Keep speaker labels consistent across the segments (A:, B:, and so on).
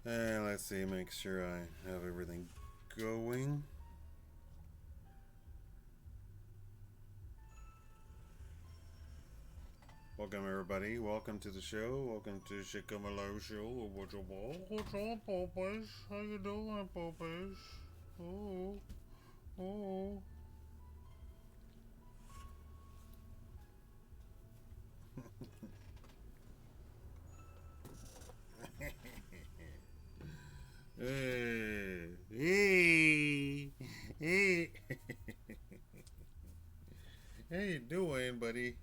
A: And let's see, make sure I have everything going. Welcome everybody. Welcome to the show. Welcome to Shakaama show. What's up, Popeyes? How you doing, Popeyes? Oh, oh. Hey, hey, hey. How you doing, buddy?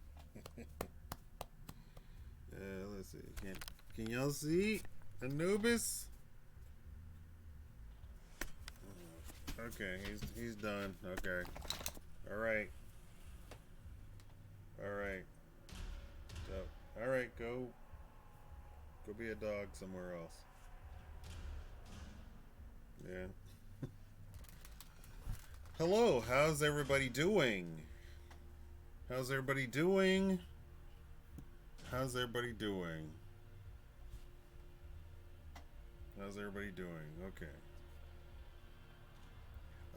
A: Let's see. Can y'all see Anubis? Okay, he's done. Okay. All right. All right. So, all right, go be a dog somewhere else. Yeah. Hello, how's everybody doing? How's everybody doing? How's everybody doing? How's everybody doing? Okay.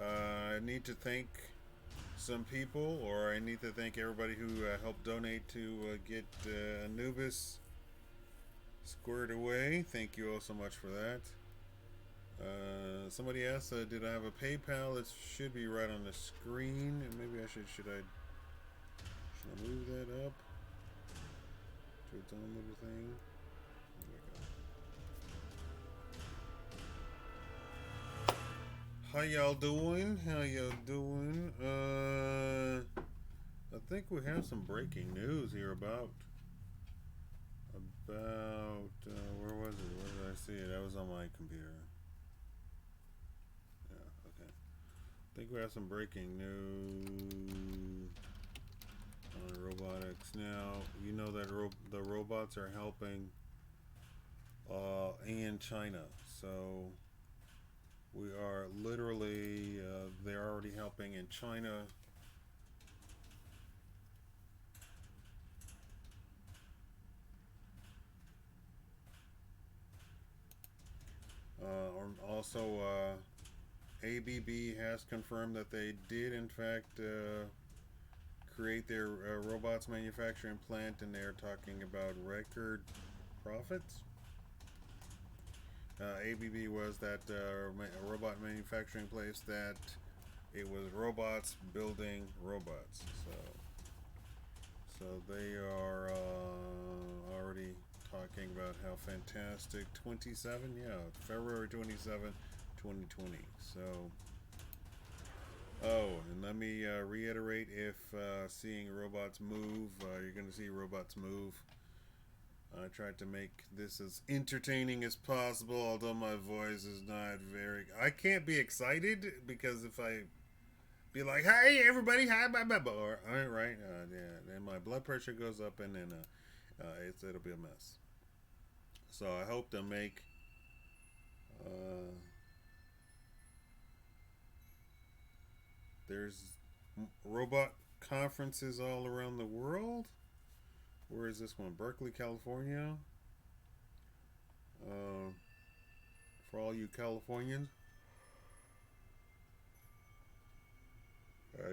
A: I need to thank some people, or I need to thank everybody who helped donate to get Anubis squared away. Thank you all so much for that. Somebody asked, did I have a PayPal? It should be right on the screen. Maybe I should I move that up to its own little thing? How y'all doing? How y'all doing? I think we have some breaking news here about where was it? Where did I see it? That was on my computer. Yeah, okay. I think we have some breaking news on robotics. Now, you know that the robots are helping in China. So we are literally, they're already helping in China. Also, ABB has confirmed that they did, in fact, create their robots manufacturing plant, and they're talking about record profits. ABB was that robot manufacturing place that it was robots building robots. So they are already talking about how fantastic 27, yeah, February 27, 2020. So, oh, and let me reiterate, if seeing robots move, you're going to see robots move. I tried to make this as entertaining as possible, although my voice is not very. I can't be excited because if I be like, "Hey, everybody, hi, bye, bye, bye," or all right, yeah, then my blood pressure goes up, and then it'll be a mess. So I hope to make. Uh, there's robot conferences all around the world. Where is this one? Berkeley, California. Uh, for all you Californians,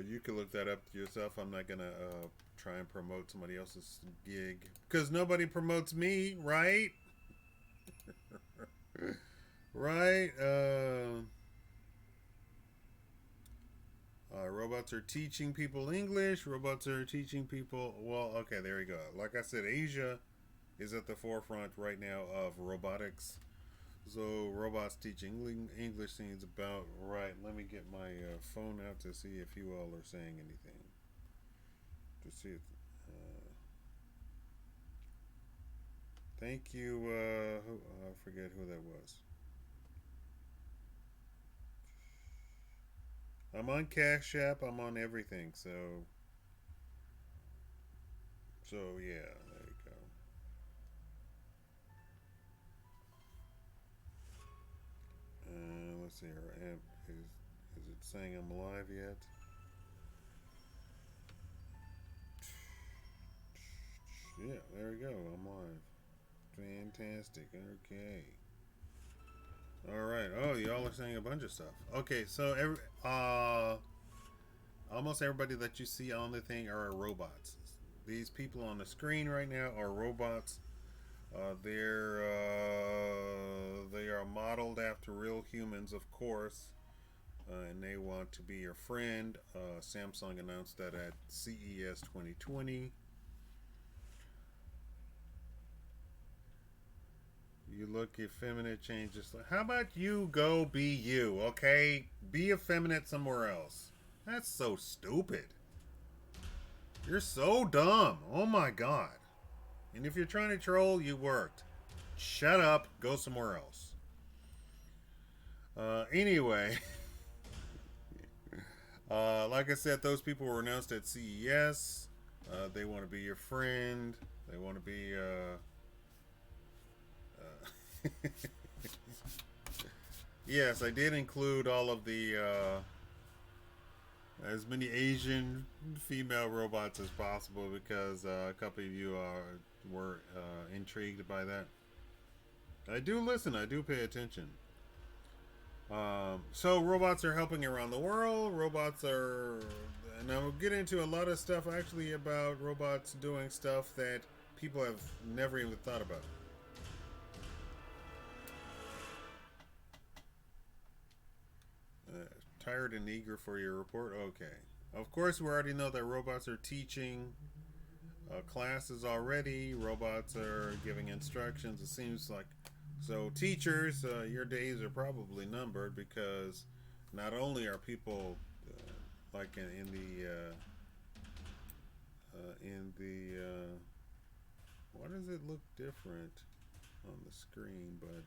A: you can look that up yourself. I'm not gonna try and promote somebody else's gig because nobody promotes me, right? Right? Robots are teaching people English. Robots are teaching people. Well, okay, there we go. Like I said, Asia is at the forefront right now of robotics. So robots teaching English seems about right. Let me get my phone out to see if you all are saying anything. To see if. Thank you. I forget who that was. I'm on Cash App. I'm on everything. So yeah. There you go. Let's see. Is it saying I'm live yet? Yeah. There we go. I'm live. Fantastic. Okay. All right. Oh, y'all are saying a bunch of stuff. Okay, so almost everybody that you see on the thing are robots. These people on the screen right now are robots. They are modeled after real humans, of course, and they want to be your friend. Samsung announced that at CES 2020. You look effeminate, changes. How about you go be you, okay? Be effeminate somewhere else. That's so stupid. You're so dumb. Oh my god. And if you're trying to troll, you worked. Shut up. Go somewhere else. Anyway, like I said, those people were announced at CES. They want to be your friend. They want to be. Yes, I did include all of the as many Asian female robots as possible because a couple of you were intrigued by that. I do listen. I do pay attention. So robots are helping around the world. Robots are, and I'll get into a lot of stuff actually about robots doing stuff that people have never even thought about. Tired and eager for your report? Okay. Of course, we already know that robots are teaching classes already. Robots are giving instructions. It seems like so. Teachers, your days are probably numbered because not only are people like in the why does it look different on the screen? But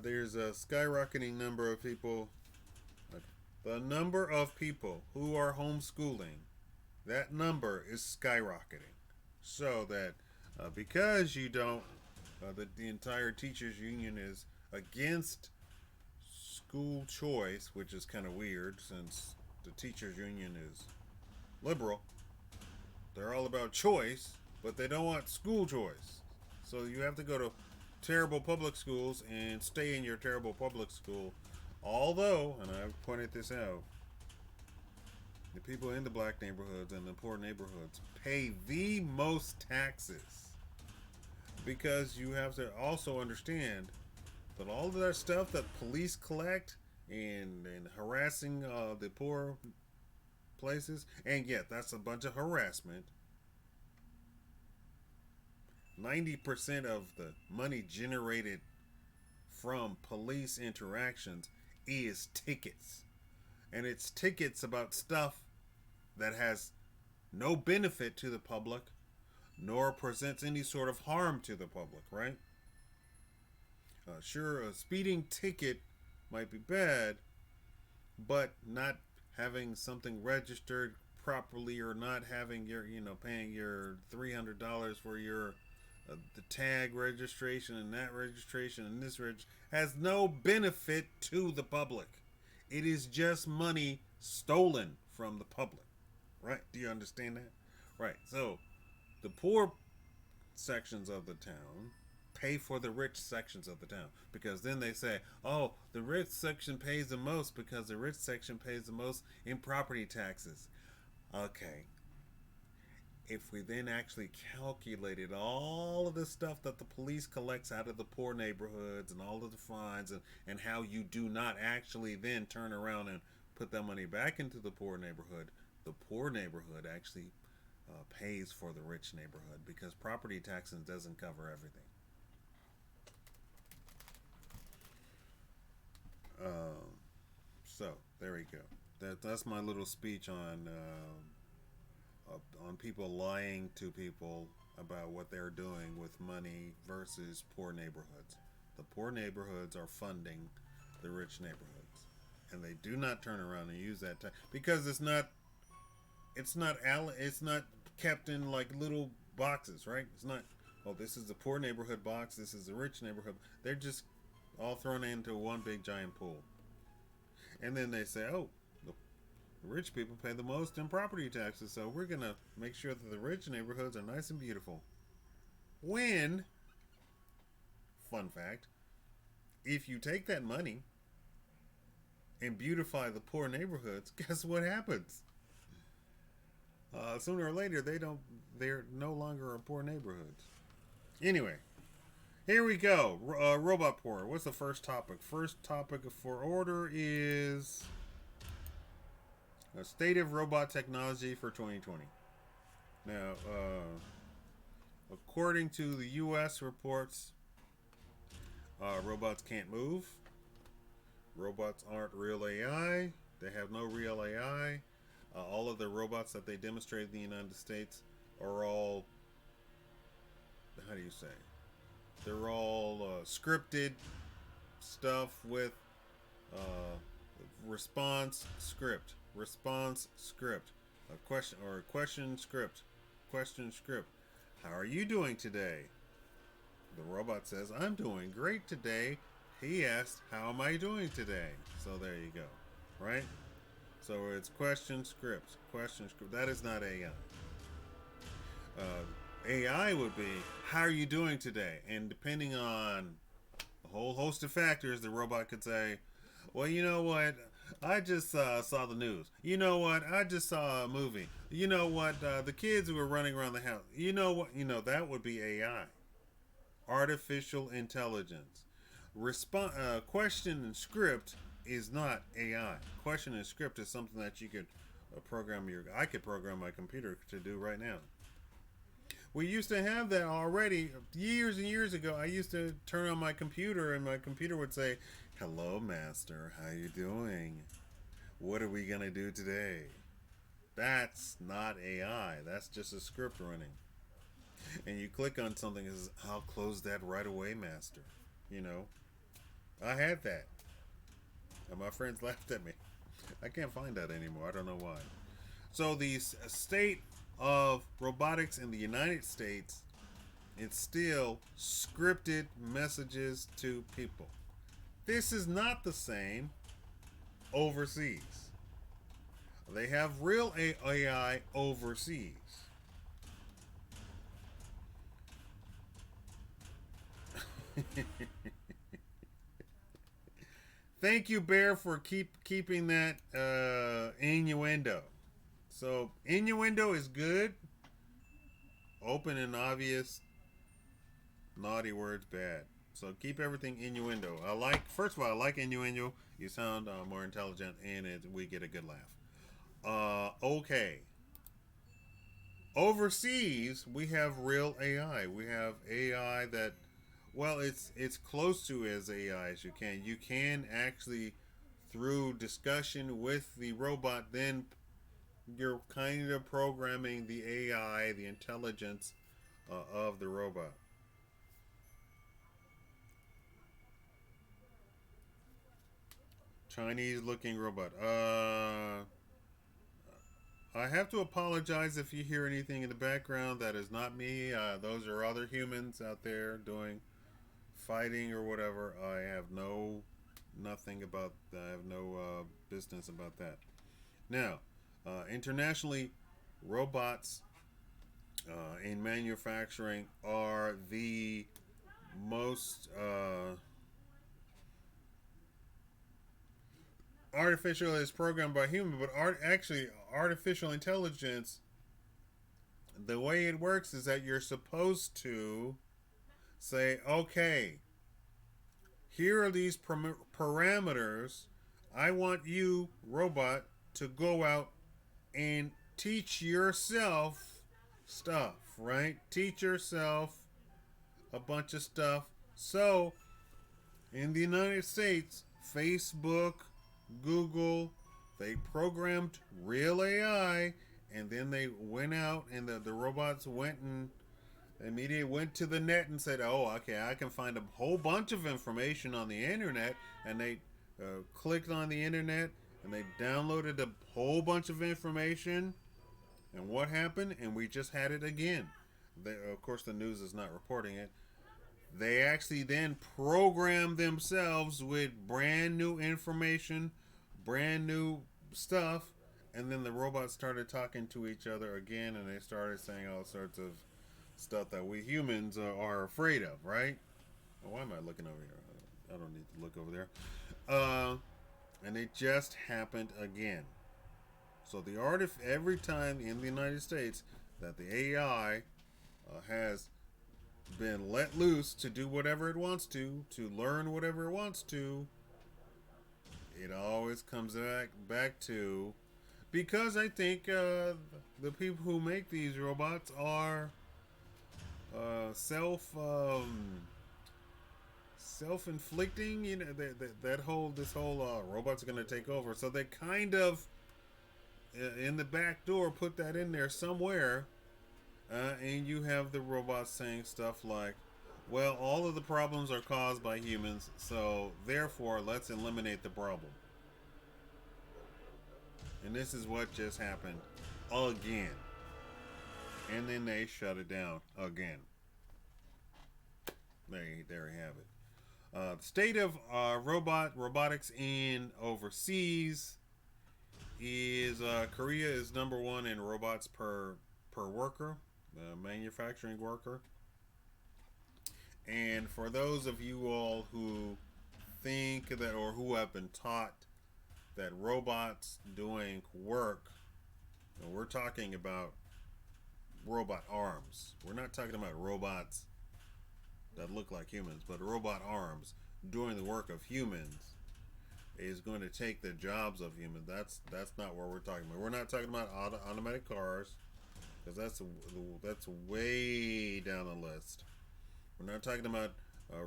A: there's a skyrocketing number of people. The number of people who are homeschooling, that number is skyrocketing. So that because you don't, the entire teachers union is against school choice, which is kind of weird since the teachers union is liberal. They're all about choice, but they don't want school choice. So you have to go to terrible public schools and stay in your terrible public school. Although, and I've pointed this out, the people in the black neighborhoods and the poor neighborhoods pay the most taxes because you have to also understand that all of that stuff that police collect and harassing the poor places, and yet that's a bunch of harassment. 90% of the money generated from police interactions is tickets. And it's tickets about stuff that has no benefit to the public nor presents any sort of harm to the public, right? Sure, a speeding ticket might be bad, but not having something registered properly or not having your, paying your $300 for your the tag registration and that registration and this has no benefit to the public. It is just money stolen from the public. Right? Do you understand that? Right. So the poor sections of the town pay for the rich sections of the town because then they say, oh, the rich section pays the most because the rich section pays the most in property taxes. Okay, if we then actually calculated all of the stuff that the police collects out of the poor neighborhoods and all of the fines and how you do not actually then turn around and put that money back into the poor neighborhood actually pays for the rich neighborhood because property taxes doesn't cover everything. So there we go. That's my little speech on people lying to people about what they're doing with money versus poor neighborhoods. The poor neighborhoods are funding the rich neighborhoods, and they do not turn around and use that because it's not kept in like little boxes, right? It's not. Oh, this is the poor neighborhood box. This is the rich neighborhood. They're just all thrown into one big giant pool, and then they say, "Oh, the rich people pay the most in property taxes, so we're gonna make sure that the rich neighborhoods are nice and beautiful." When, fun fact, if you take that money and beautify the poor neighborhoods, guess what happens? Sooner or later, they're no longer in poor neighborhoods. Anyway, here we go. Robot poor. What's the first topic? First topic for order is a state of robot technology for 2020. Now, according to the U.S. reports, robots can't move. Robots aren't real AI. They have no real AI. All of the robots that they demonstrated in the United States are all, how do you say? They're all scripted stuff with response script, a question script, question script. How are you doing today? The robot says, I'm doing great today. He asked, how am I doing today? So there you go, right? So it's question script. That is not AI. AI would be, how are you doing today? And depending on a whole host of factors, the robot could say, well, you know what? I just saw the news. You know what? I just saw a movie. You know what? The kids were running around the house. You know what? That would be AI. Artificial intelligence. Question and script is not AI. Question and script is something that you could I could program my computer to do right now. We used to have that already years and years ago. I used to turn on my computer and my computer would say, hello, master. How you doing? What are we going to do today? That's not AI. That's just a script running. And you click on something and says, I'll close that right away, master. I had that. And my friends laughed at me. I can't find that anymore. I don't know why. So the state of robotics in the United States, it's still scripted messages to people. This is not the same overseas. They have real AI overseas. Thank you, Bear, for keeping that innuendo. So innuendo is good. Open and obvious. Naughty words bad. So keep everything innuendo. First of all, I like innuendo. You sound more intelligent, and we get a good laugh. Okay. Overseas, we have real AI. We have AI that, well, it's close to as AI as you can. You can actually, through discussion with the robot, then you're kind of programming the AI, the intelligence of the robot. Chinese looking robot. I have to apologize if you hear anything in the background. That is not me. Those are other humans out there doing fighting or whatever. I have nothing about. I have no business about that. Now, internationally, robots in manufacturing are the most artificial is programmed by human, but actually artificial intelligence, the way it works is that you're supposed to say, okay, here are these parameters. I want you, robot, to go out and teach yourself stuff, right? Teach yourself a bunch of stuff. So, in the United States, Facebook, Google, they programmed real AI, and then they went out and the robots went and immediately went to the net and said, oh, okay, I can find a whole bunch of information on the internet. And they clicked on the internet and they downloaded a whole bunch of information. And what happened? And we just had it again. Of course, the news is not reporting it. They actually then programmed themselves with brand new information, brand new stuff, and then the robots started talking to each other again, and they started saying all sorts of stuff that we humans are afraid of, right? Oh, why am I looking over here? I don't need to look over there. And it just happened again. So the every time in the United States that the AI has been let loose to do whatever it wants to learn whatever it wants to, it always comes back to, because I think the people who make these robots are self-inflicting. You know, this whole robots are going to take over. So they kind of in the back door put that in there somewhere, and you have the robots saying stuff like, "Well, all of the problems are caused by humans, so therefore let's eliminate the problem." And this is what just happened again. And then they shut it down again. There you have it. The state of robotics in overseas is Korea is number one in robots per worker, manufacturing worker. And for those of you all who think that, or who have been taught that robots doing work, and we're talking about robot arms. We're not talking about robots that look like humans, but robot arms doing the work of humans is going to take the jobs of humans. That's not what we're talking about. We're not talking about automatic cars, because that's way down the list. We're not talking about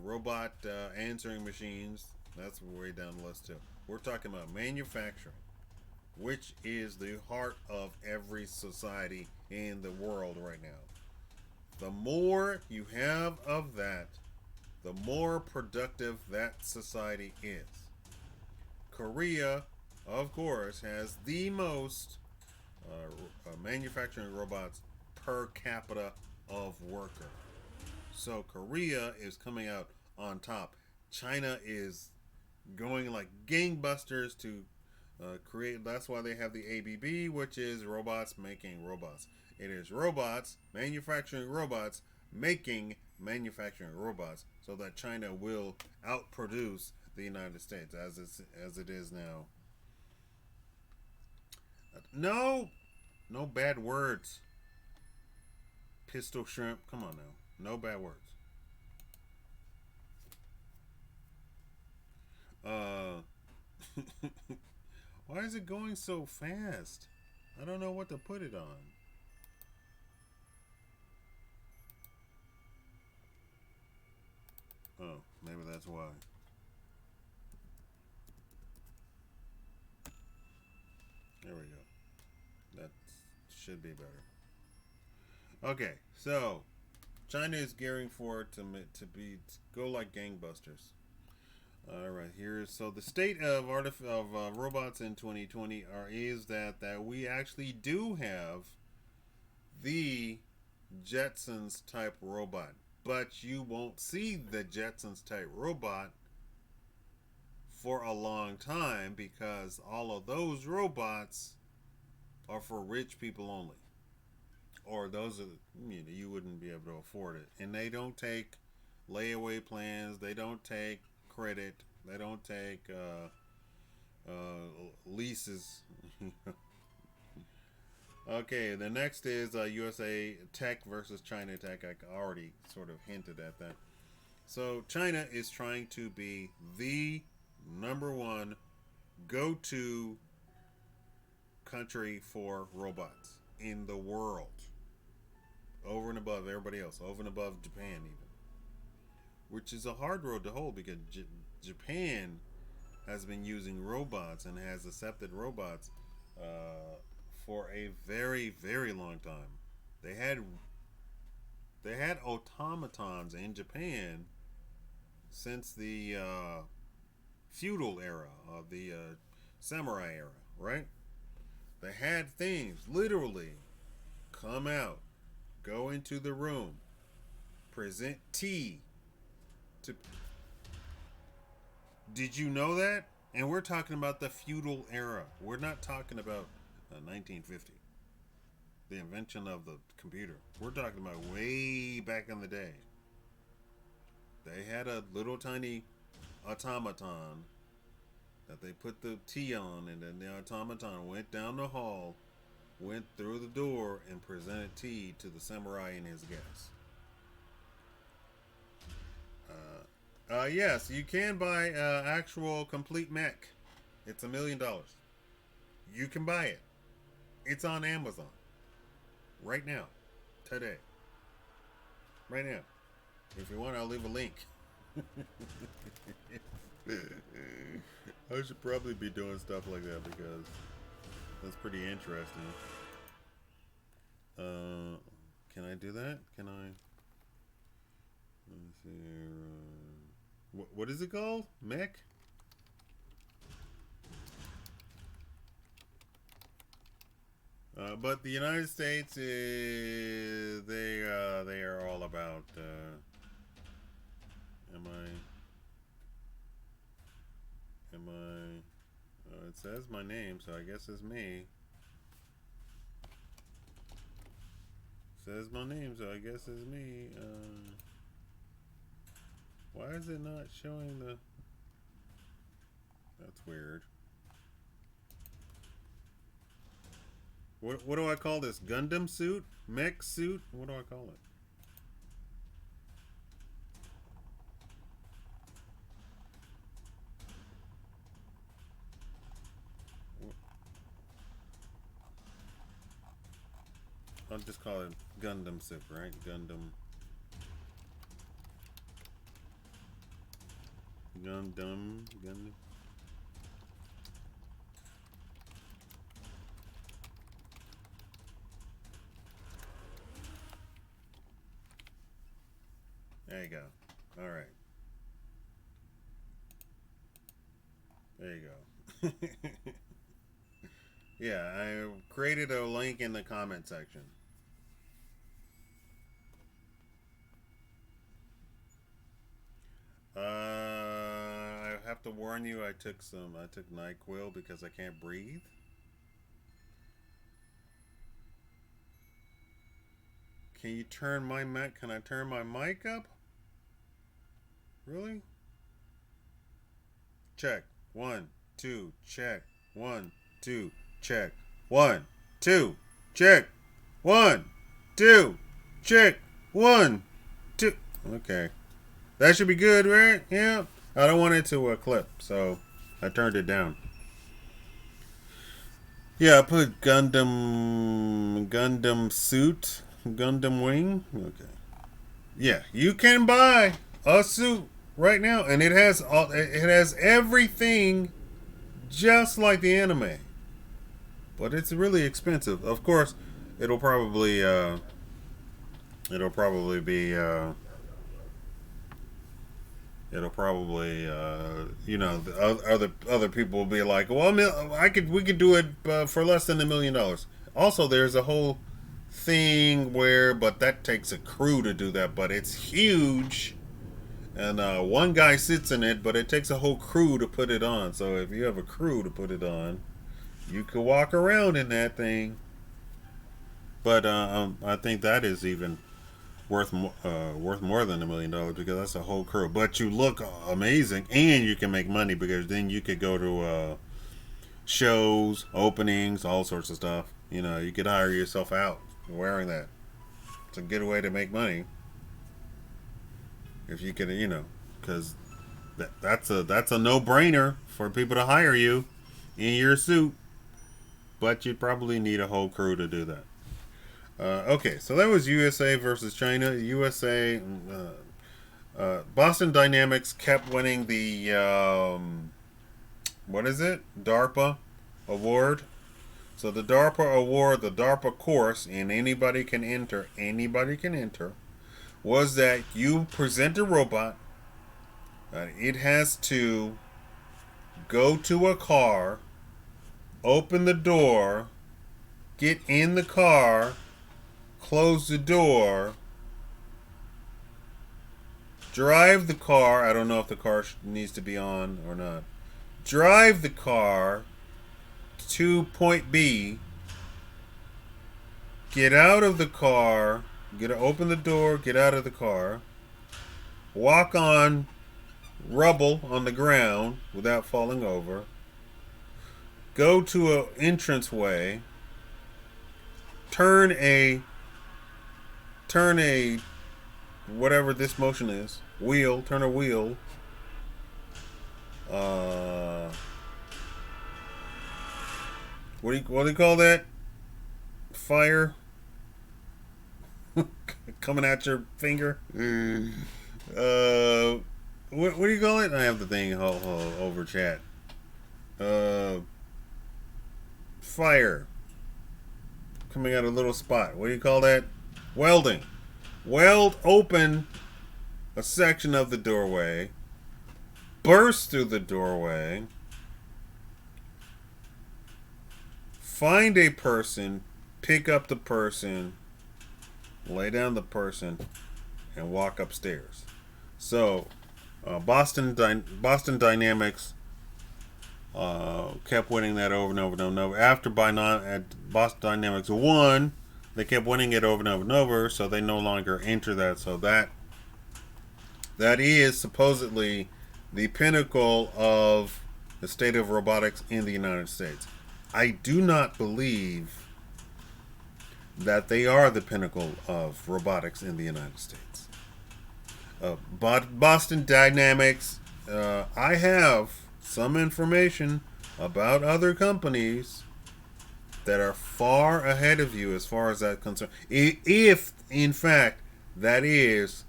A: robot answering machines. That's way down the list too. We're talking about manufacturing, which is the heart of every society in the world right now. The more you have of that, the more productive that society is. Korea, of course, has the most manufacturing robots per capita of worker. So Korea is coming out on top. China is going like gangbusters to create. That's why they have the ABB, which is robots making robots. It is robots manufacturing robots making manufacturing robots, so that China will outproduce the United States as it is now. No, no bad words. Pistol shrimp. Come on now. No bad words. Why is it going so fast? I don't know what to put it on. Oh, maybe that's why. There we go. That should be better. Okay, so China is gearing for it to go like gangbusters. All right, here's so the state of robots in 2020 is that we actually do have the Jetsons type robot, but you won't see the Jetsons type robot for a long time, because all of those robots are for rich people only, or those are, you wouldn't be able to afford it, and they don't take layaway plans, they don't take credit, they don't take leases. Okay, the next is USA Tech versus China Tech. I already sort of hinted at that. So China is trying to be the number one go-to country for robots in the world, over and above everybody else, over and above Japan even, which is a hard road to hold, because Japan has been using robots and has accepted robots for a very, very long time. They had automatons in Japan since the feudal era of the samurai era, right? They had things literally come out, go into the room, present tea to. Did you know that? And we're talking about the feudal era. We're not talking about 1950. the invention of the computer. We're talking about way back in the day. They had a little tiny automaton that they put the T on, and then the automaton went down the hall, went through the door, and presented tea to the samurai and his guests. Yes, you can buy actual complete mech. It's $1,000,000. You can buy it. It's on Amazon right now, today, right now. If you want, I'll leave a link. I should probably be doing stuff like that because that's pretty interesting. Can I do that? Can I? Let me see here. What is it called? Mech? But the United States is they are all about. Am I? It says my name, so I guess it's me. Says my name, so I guess it's me. Why is it not showing the? That's weird. What do I call this? Gundam suit? Mech suit? What do I call it? I'll just call it Gundam suit, right? Gundam. Gundam. There you go. All right. There you go. Yeah, I created a link in the comment section. I have to warn you, I took NyQuil because I can't breathe. Can you turn my mic? Can I turn my mic up? Really? Check. 1, 2, check. 1, 2, check. 1, 2, check. 1, 2, check. 1, 2. Okay. That should be good, right? Yeah. I don't want it to clip, so I turned it down. Yeah, I put Gundam suit, Gundam wing. Okay. Yeah, you can buy a suit right now, and it has everything just like the anime, but it's really expensive. Of course, it'll probably be other people will be like, well, we could do it for less than $1,000,000. Also, there's a whole thing but that takes a crew to do that, but it's huge, and one guy sits in it, but it takes a whole crew to put it on. So if you have a crew to put it on, you could walk around in that thing. But I think that is even worth more than $1,000,000 because that's a whole crew. But you look amazing, and you can make money because then you could go to shows, openings, all sorts of stuff. You could hire yourself out wearing that. It's a good way to make money if you could, because that's a no-brainer for people to hire you in your suit. But you'd probably need a whole crew to do that. Okay, so that was USA versus China. USA, Boston Dynamics kept winning the what is it? DARPA award. So the DARPA award, the DARPA course, and anybody can enter, was that you present a robot. It has to go to a car, open the door, get in the car, close the door, drive the car. I don't know if the car needs to be on or not. Drive the car to point B, get out of the car, open the door, get out of the car, walk on rubble on the ground without falling over, go to an entranceway, turn a whatever this motion is wheel, turn a wheel. What do you call that? Fire coming at your finger. What do you call it? I have the thing over chat. Fire coming out a little spot. What do you call that? Welding. Weld open a section of the doorway. Burst through the doorway. Find a person. Pick up the person. Lay down the person. And walk upstairs. So, Boston Dynamics kept winning that over and over and over. After Boston Dynamics won, they kept winning it over and over and over, so they no longer enter that. So that is supposedly the pinnacle of the state of robotics in the United States. I do not believe that they are the pinnacle of robotics in the United States. Boston Dynamics, I have some information about other companies that are far ahead of you as far as that concern. If in fact that is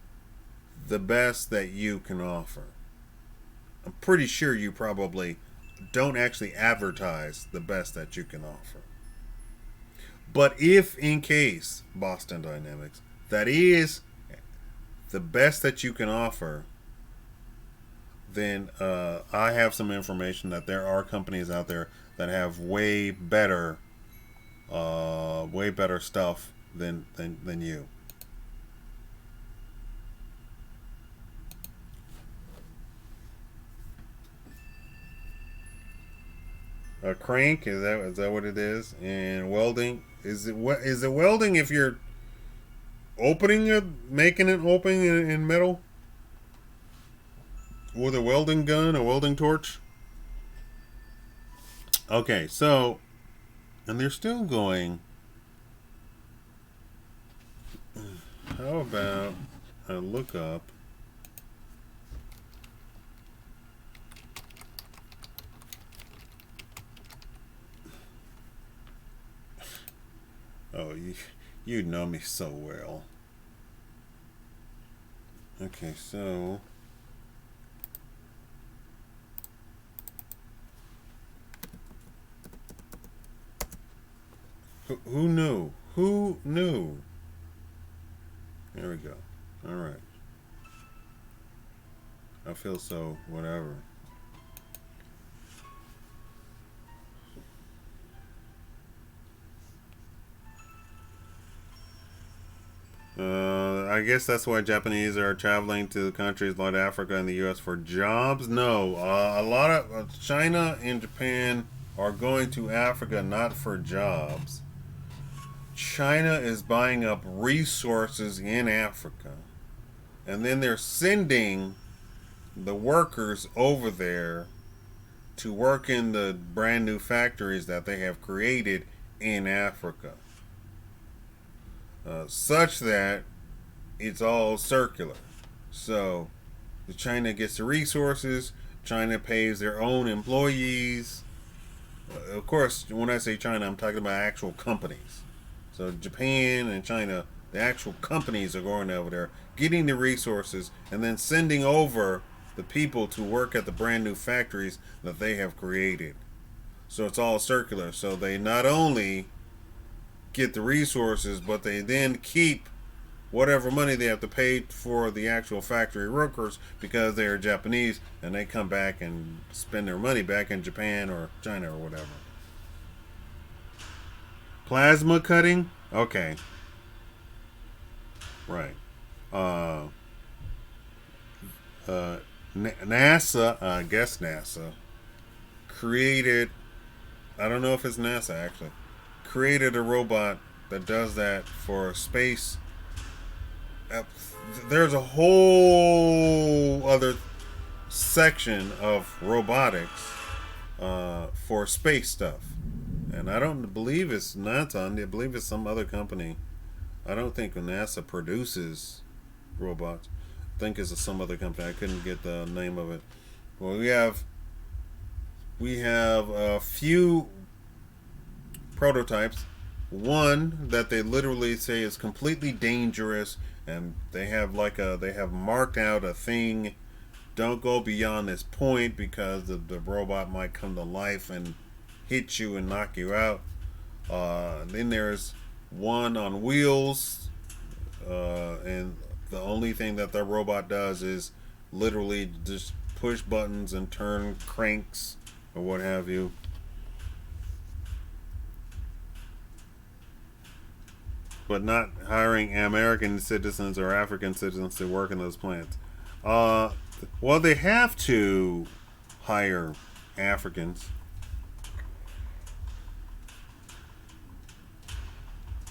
A: the best that you can offer. I'm pretty sure you probably don't actually advertise the best that you can offer. But if in case, Boston Dynamics, that is the best that you can offer, then I have some information that there are companies out there that have way better stuff than you. A crank, is that what it is? And welding, is it welding if you're opening it, making it open in metal with a welding gun, a welding torch? Okay, so, and they're still going. How about I look up oh, you know me so well. Okay, so who knew? Who knew? There we go. All right. I feel so whatever. I guess that's why Japanese are traveling to countries like Africa and the U.S. for jobs. No, a lot of China and Japan are going to Africa not for jobs. China is buying up resources in Africa, and then they're sending the workers over there to work in the brand new factories that they have created in Africa. Such that it's all circular. So China gets the resources, China pays their own employees. Of course, when I say China, I'm talking about actual companies. So Japan and China, the actual companies are going over there, getting the resources, and then sending over the people to work at the brand new factories that they have created. So it's all circular. So they not only get the resources, but they then keep whatever money they have to pay for the actual factory workers because they are Japanese, and they come back and spend their money back in Japan or China or whatever. Plasma cutting? Okay. Right. NASA, I guess NASA, created, I don't know if it's NASA actually, created a robot that does that for space. uh, There's a whole other section of robotics for space stuff, and I don't believe it's NASA. I believe it's some other company. I don't think NASA produces robots. I think it's some other company. I couldn't get the name of it. Well, we have a few prototypes. One that they literally say is completely dangerous, and they have marked out a thing. Don't go beyond this point because the robot might come to life and hit you and knock you out. Then there's one on wheels, and the only thing that the robot does is literally just push buttons and turn cranks or what have you. But not hiring American citizens or African citizens to work in those plants. Uh, well, they have to hire Africans.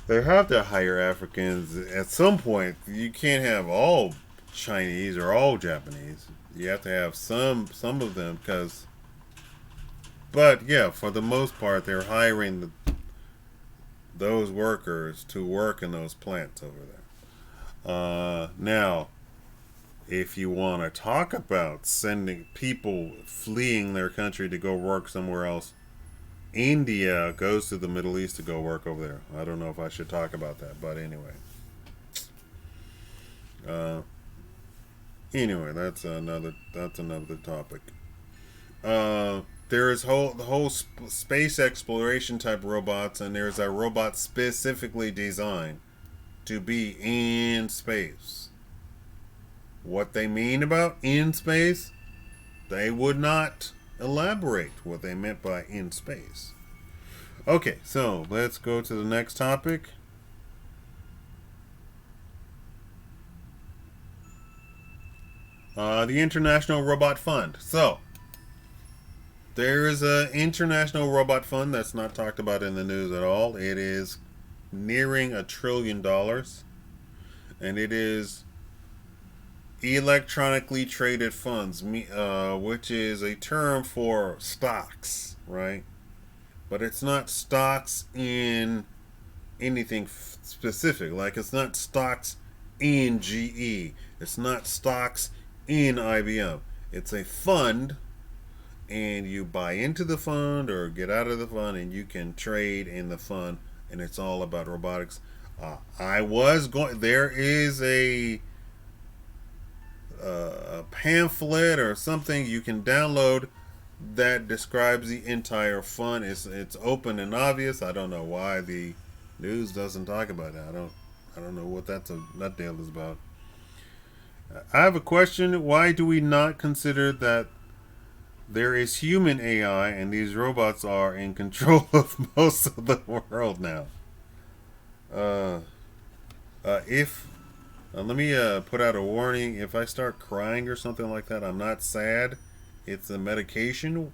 A: They have to hire Africans at some point. You can't have all Chinese or all Japanese. You have to have some of them because. But yeah, for the most part, they're hiring those workers to work in those plants over there. Now, if you want to talk about sending people fleeing their country to go work somewhere else, India goes to the Middle East to go work over there. I don't know if I should talk about that, but anyway. Uh, anyway, that's another topic. Uh, there's the whole space exploration type robots, and there's a robot specifically designed to be in space. What they mean about in space, they would not elaborate what they meant by in space. Okay, so let's go to the next topic. The International Robot Fund. So, there is an International Robot Fund that's not talked about in the news at all. It is nearing $1 trillion, and it is electronically traded funds, which is a term for stocks, right? But it's not stocks in anything specific. Like, it's not stocks in GE. It's not stocks in IBM. It's a fund, and you buy into the fund or get out of the fund, and you can trade in the fund, and it's all about robotics. There is a pamphlet or something you can download that describes the entire fund. It's open and obvious. I don't know why the news doesn't talk about it. I don't know what that deal is about. I have a question. Why do we not consider that there is human AI and these robots are in control of most of the world now? If Let me put out a warning. If I start crying or something like that, I'm not sad. It's the medication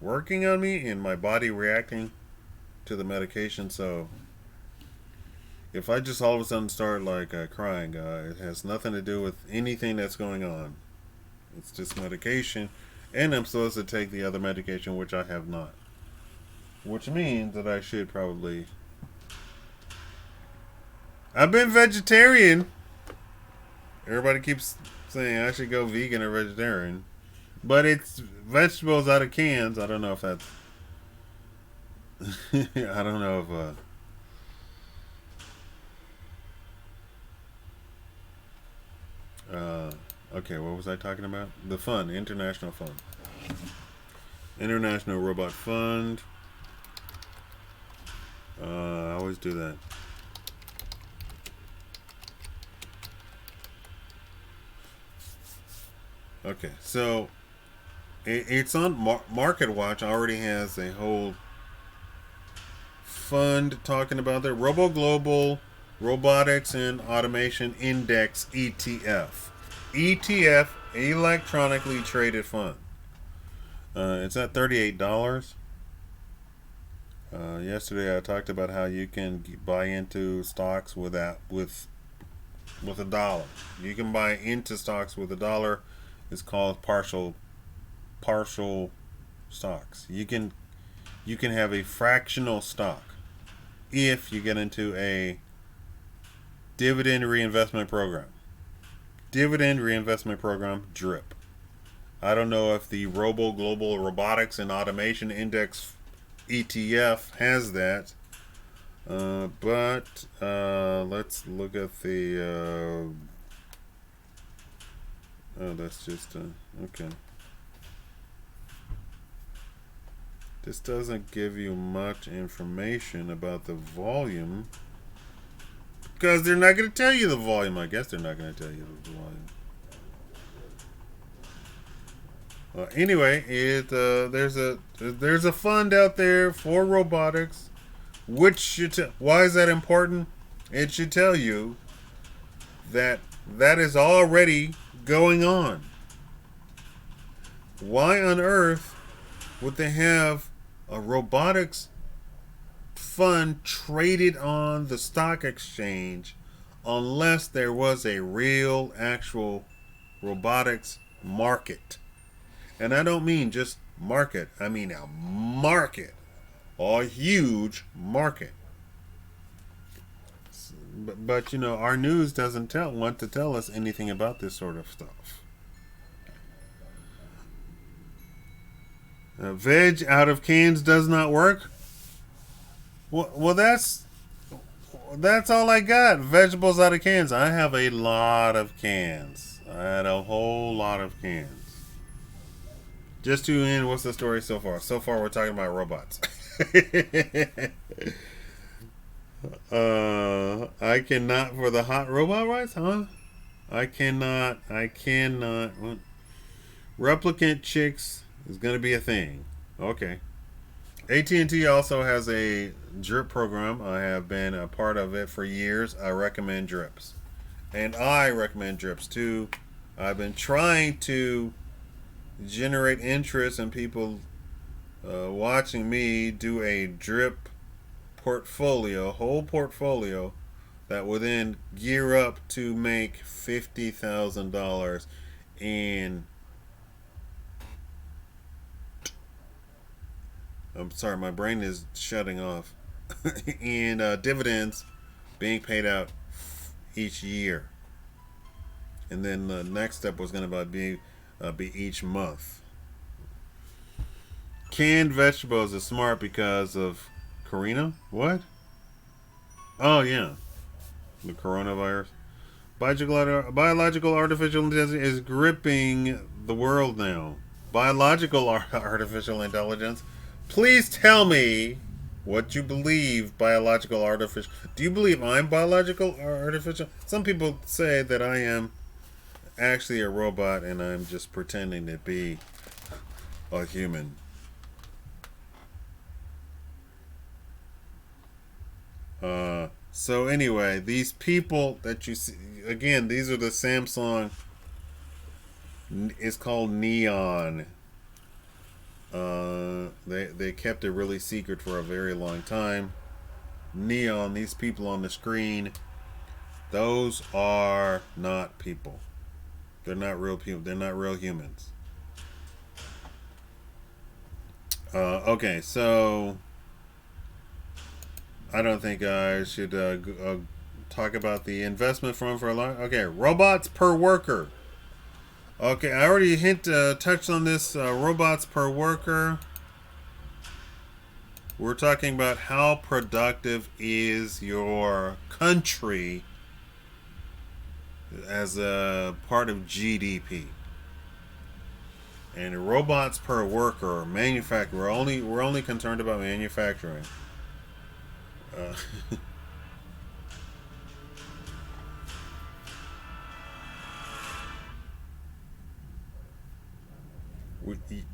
A: working on me and my body reacting to the medication. So if I just all of a sudden start crying, it has nothing to do with anything that's going on. It's just medication, and I'm supposed to take the other medication, which I have not. Which means that I should probably. I've been vegetarian. Everybody keeps saying I should go vegan or vegetarian, but it's vegetables out of cans. I don't know if that's. I don't know if. Okay, what was I talking about? The fund, international fund, International Robot Fund. I always do that. Okay, so it's on Market Watch. Already has a whole fund talking about the Robo Global Robotics and Automation Index ETF. ETF, electronically traded fund. It's at $38. Yesterday I talked about how you can buy into stocks with a dollar. You can buy into stocks with a dollar. It's called partial stocks. You can have a fractional stock if you get into a dividend reinvestment program. Dividend reinvestment program, DRIP. I don't know if the Robo Global Robotics and Automation Index ETF has that, but let's look at the. Oh, that's just okay. This doesn't give you much information about the volume because they're not going to tell you the volume. I guess they're not going to tell you the volume. Anyway, there's a fund out there for robotics, which why is that important? It should tell you that that is already going on. Why on earth would they have a robotics fund traded on the stock exchange unless there was a real, actual robotics market? And I don't mean just market, I mean a market, a huge market. But you know, our news doesn't want to tell us anything about this sort of stuff. Veg out of cans does not work. Well, that's all I got. Vegetables out of cans. I have a lot of cans. I had a whole lot of cans. Just tune in. What's the story so far? So far, we're talking about robots. I cannot for the hot robot rights, huh? I cannot. I cannot. Replicant chicks is gonna be a thing. Okay. AT&T also has a drip program. I have been a part of it for years. I recommend drips, and I recommend drips too. I've been trying to generate interest in people watching me do a drip whole portfolio that will then gear up to make $50,000 in. I'm sorry, my brain is shutting off. in dividends being paid out each year, and then the next step was going to be each month. Canned vegetables is smart because of Karina. What? Oh yeah, the coronavirus. Biological artificial intelligence is gripping the world now. Biological artificial intelligence. Please tell me what you believe biological artificial. Do you believe I'm biological or artificial? Some people say that I am actually a robot and I'm just pretending to be a human. So anyway, these people that you see again, these are the Samsung. It's called Neon. They kept it really secret for a very long time. Neon, these people on the screen, those are not people. They're not real people. They're not real humans. Okay, so I don't think I should talk about the investment firm for a long. Okay, robots per worker. Okay, I already touched on this. Robots per worker. We're talking about how productive is your country as a part of GDP. And robots per worker, manufacturing. We're only concerned about manufacturing. Uh,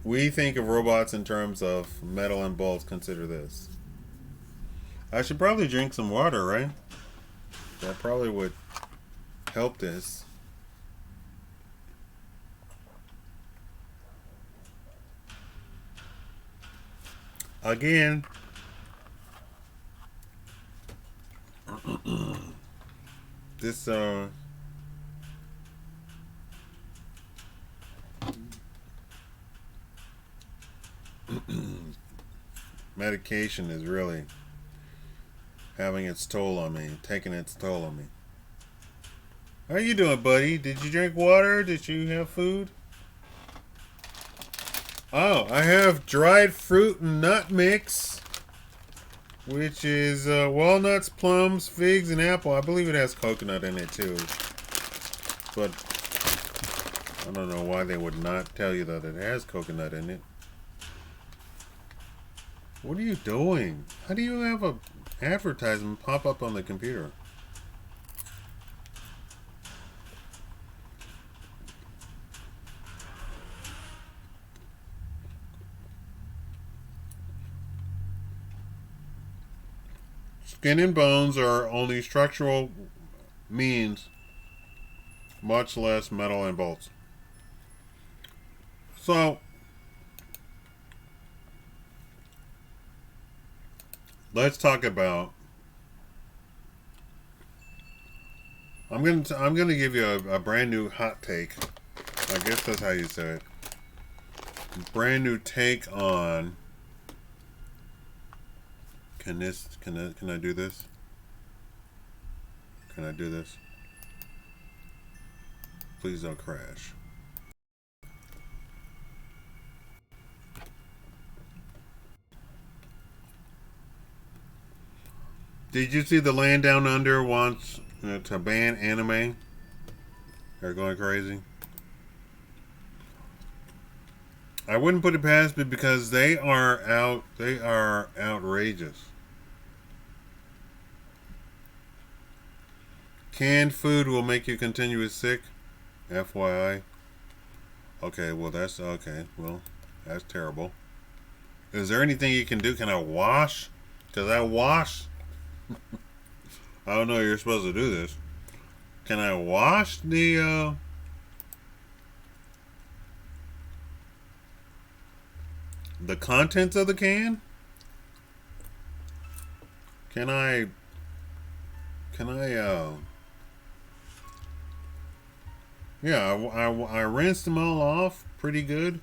A: we think of robots in terms of metal and bolts. Consider this. I should probably drink some water, right? That probably would help this. Again, This medication is really having its toll on me, taking its toll on me. How you doing, buddy? Did you drink water? Did you have food? Oh, I have dried fruit and nut mix, which is walnuts, plums, figs, and apple. I believe it has coconut in it too. But I don't know why they would not tell you that it has coconut in it. What are you doing? How do you have a advertisement pop up on the computer? Skin and bones are only structural means, much less metal and bolts. So, let's talk about. I'm gonna give you a brand new hot take. I guess that's how you say it. Brand new take on. Can I do this? Can I do this? Please don't crash. Did you see the Land Down Under wants to ban anime? They're going crazy. I wouldn't put it past me because they are outrageous. Canned food will make you continuous sick. FYI. Okay, well that's okay. Well, that's terrible. Is there anything you can do? Can I wash? Cause I wash. I don't know. You're supposed to do this. Can I wash the contents of the can? Can I? Yeah, I rinsed them all off pretty good.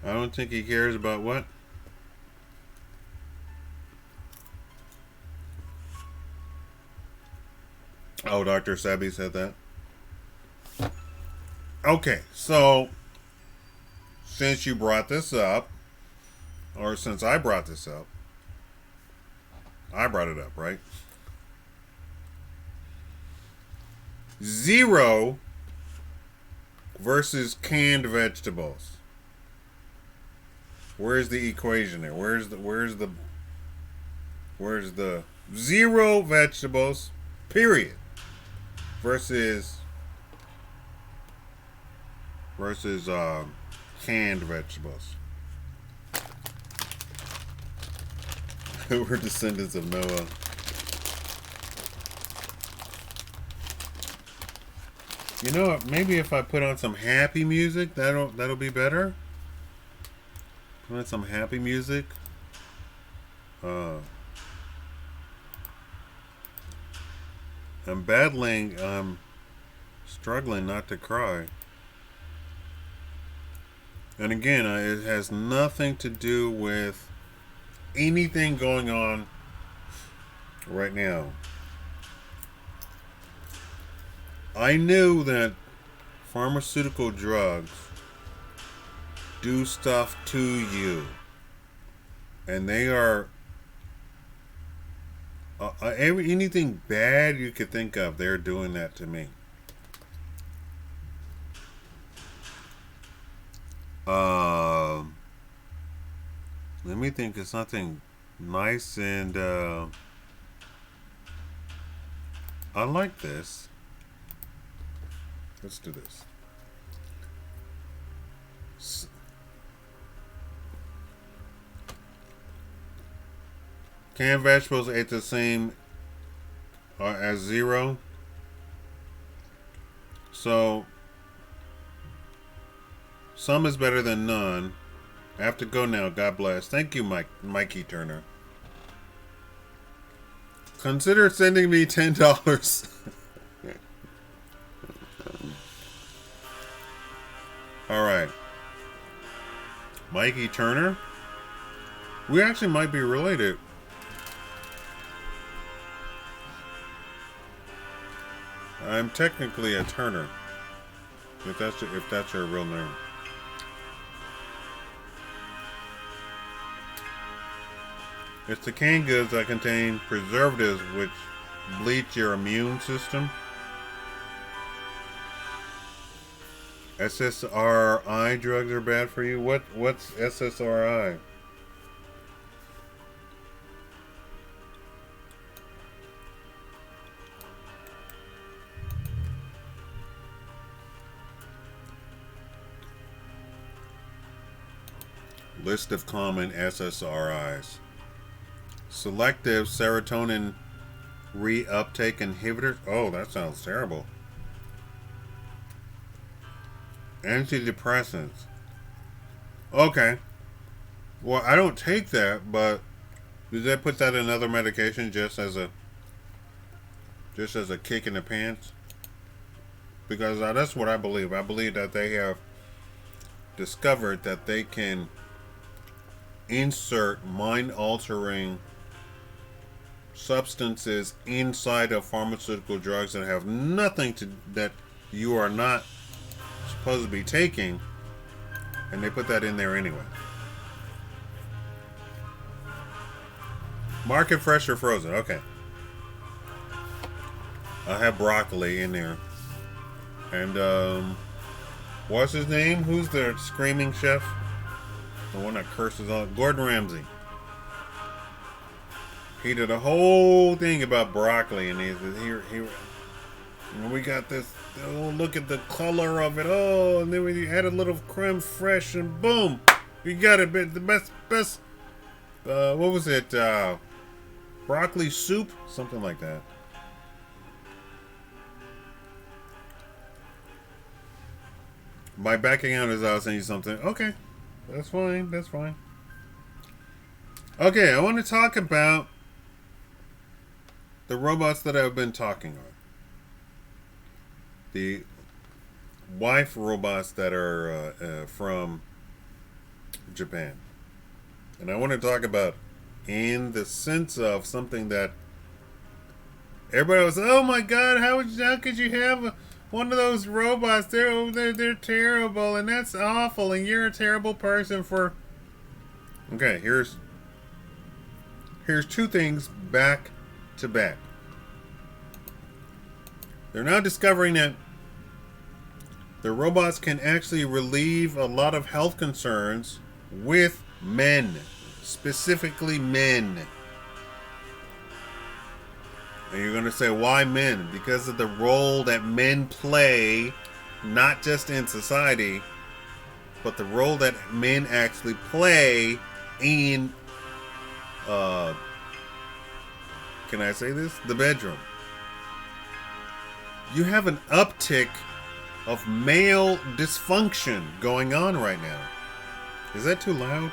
A: I don't think he cares about what. Oh, Dr. Sebi said that. Okay, so since you brought this up, or since I brought this up, I brought it up, right? Zero versus canned vegetables. Where's the equation there? Where's the zero vegetables, period, versus canned vegetables? We're descendants of Noah. You know what? Maybe if I put on some happy music, that'll be better. Put on some happy music. I'm battling. I'm struggling not to cry. And again, it has nothing to do with anything going on right now. I knew that pharmaceutical drugs do stuff to you, and they are anything bad you could think of, they're doing that to me. Let me think of something nice and I like this. Let's do this. Canned vegetables ate the same as zero. So Some is better than none. I have to go now. God bless. Thank you, Mikey Turner. Consider sending me $10. All right. Mikey Turner. We actually might be related. I'm technically a Turner. If that's your real name. It's the canned goods that contain preservatives which bleach your immune system. SSRI drugs are bad for you? What's SSRI? List of common SSRIs. Selective serotonin reuptake inhibitors. Oh, that sounds terrible. Antidepressants. Okay. Well, I don't take that, but do they put that in other medication just as a kick in the pants? Because that's what I believe. I believe that they have discovered that they can insert mind-altering substances inside of pharmaceutical drugs that have nothing to that you are not supposed to be taking, and they put that in there anyway. Market fresh or frozen? Okay. I have broccoli in there, and what's his name? Who's the screaming chef? The one that curses on Gordon Ramsay. He did a whole thing about broccoli, and we got this. Oh, look at the color of it. Oh, and then we add a little creme fraiche, and boom, you got it. The best. What was it? Broccoli soup, something like that. By backing out is I was saying something. Okay, that's fine. That's fine. Okay, I want to talk about the robots that I've been talking on. The wife robots that are from Japan. And I want to talk about in the sense of something that everybody was, oh my God, how could you have one of those robots? They're terrible, and that's awful, and you're a terrible person for. Okay, here's two things back to back. They're now discovering that the robots can actually relieve a lot of health concerns with men, specifically men. And you're going to say, why men? Because of the role that men play, not just in society, but the role that men actually play in, can I say this? The bedroom. You have an uptick of male dysfunction going on right now. Is that too loud?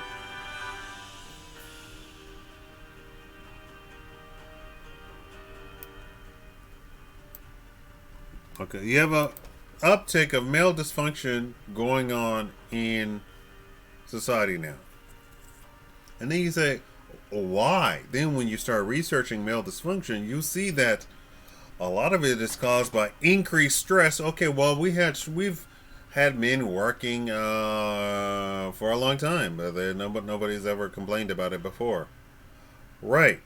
A: Okay, you have a uptick of male dysfunction going on in society now. And then you say, why? Then when you start researching male dysfunction, you see that a lot of it is caused by increased stress. Okay, well, we've had men working for a long time, but nobody's ever complained about it before. Right.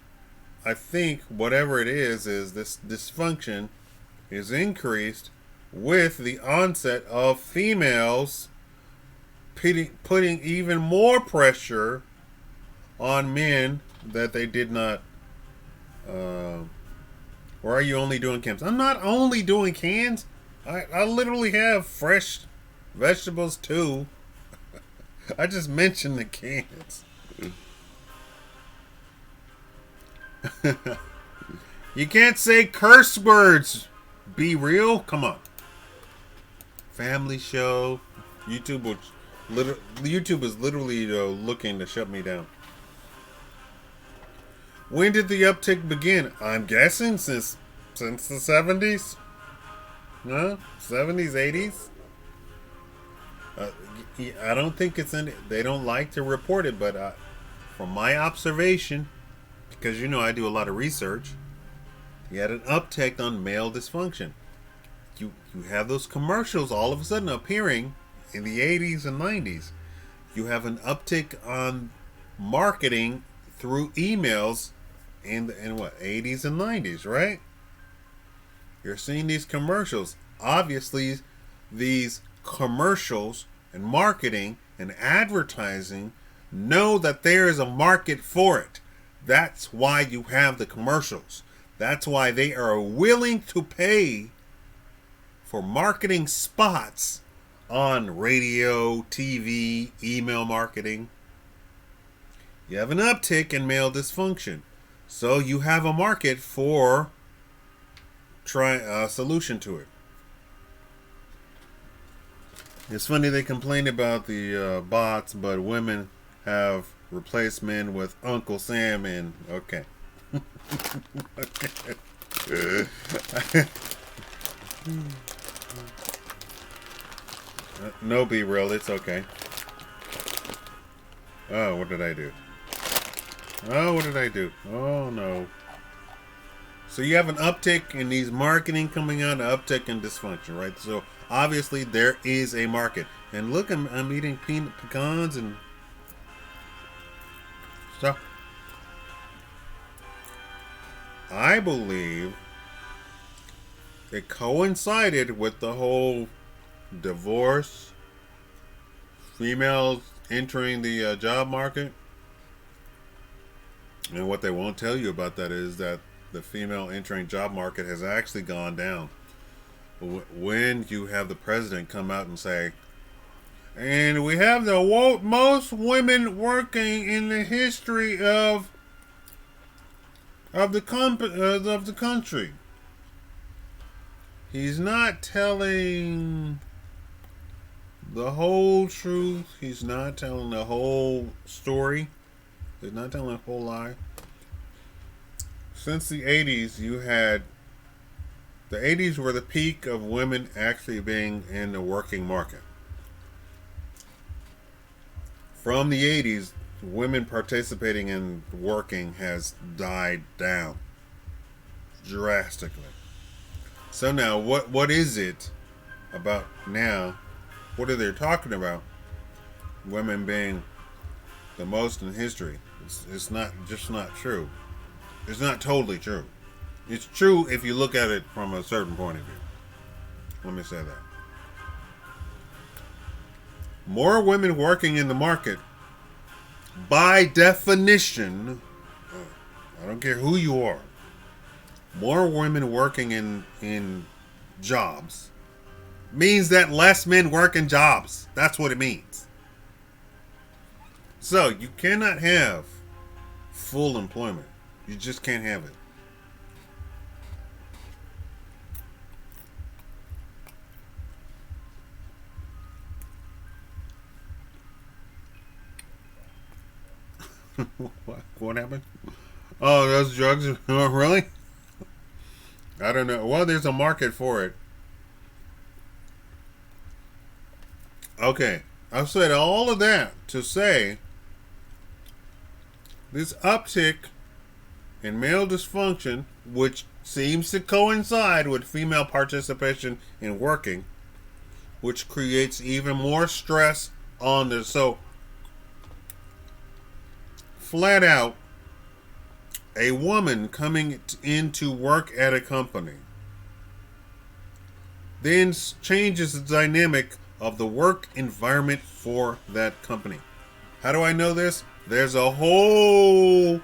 A: I think whatever it is this dysfunction is increased with the onset of females putting even more pressure on men that they did not. Or are you only doing cans? I'm not only doing cans. I literally have fresh vegetables too. I just mentioned the cans. You can't say curse words. Be real. Come on. Family show. YouTube will YouTube is literally looking to shut me down. When did the uptick begin? I'm guessing since the 70s. No, 70s, 80s. I don't think it's in. They don't like to report it, but from my observation, because I do a lot of research, you had an uptick on male dysfunction. You have those commercials all of a sudden appearing in the 80s and 90s. You have an uptick on marketing through emails in what 80s and 90s, right? You're seeing these commercials. Obviously, these commercials and marketing and advertising know that there is a market for it. That's why you have the commercials. That's why they are willing to pay for marketing spots on radio, TV, email marketing. You have an uptick in male dysfunction. So you have a market for a solution to it. It's funny they complain about the bots, but women have replaced men with Uncle Sam and okay. No, be real. It's okay. Oh, what did I do? Oh no. So you have an uptick in these marketing coming out, an uptick in dysfunction, right? So obviously there is a market. And look, I'm eating pecans and stuff. I believe it coincided with the whole divorce, females entering the job market. And what they won't tell you about that is that the female entering job market has actually gone down. When you have the president come out and say, and we have the most women working in the history of the country. He's not telling the whole truth. He's not telling the whole story. He's not telling a whole lie. Since the 80s, the 80s were the peak of women actually being in the working market. From the 80s, women participating in working has died down drastically. So now, what is it about now? What are they talking about? Women being the most in history. It's not true. It's not totally true. It's true if you look at it from a certain point of view. Let me say that. More women working in the market, by definition, I don't care who you are, more women working in jobs means that less men work in jobs. That's what it means. So you cannot have full employment. You just can't have it. What happened? Oh, those drugs? Oh, really? I don't know. Well, there's a market for it. Okay. I've said all of that to say this uptick in male dysfunction, which seems to coincide with female participation in working, which creates even more stress on the... So, flat out, a woman coming into work at a company then changes the dynamic of the work environment for that company. How do I know this? There's a whole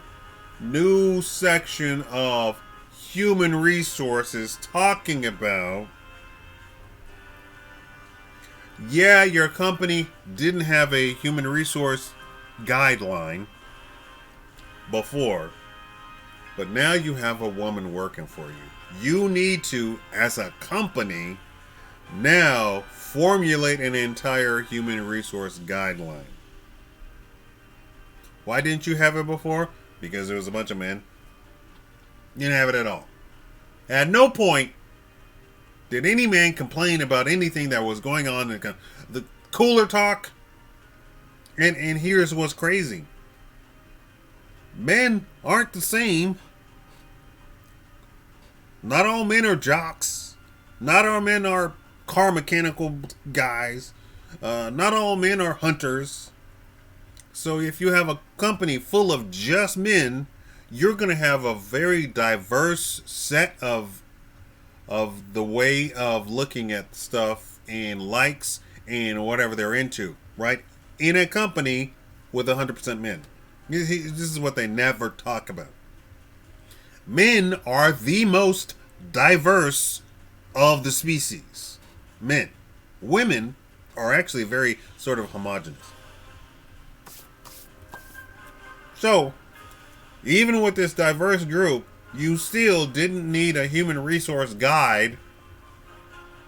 A: new section of human resources talking about, yeah, your company didn't have a human resource guideline before, but now you have a woman working for you. You need to, as a company, Now formulate an entire human resource guideline. Why didn't you have it before? Because there was a bunch of men. You didn't have it at all. At no point did any man complain about anything that was going on in the cooler talk. And here's what's crazy. Men aren't the same. Not all men are jocks. Not all men are car mechanical guys. Not all men are hunters. So if you have a company full of just men, you're going to have a very diverse set of the way of looking at stuff and likes and whatever they're into, right? In a company with 100% men. This is what they never talk about. Men are the most diverse of the species. Men. Women are actually very sort of homogenous. So, even with this diverse group, you still didn't need a human resource guide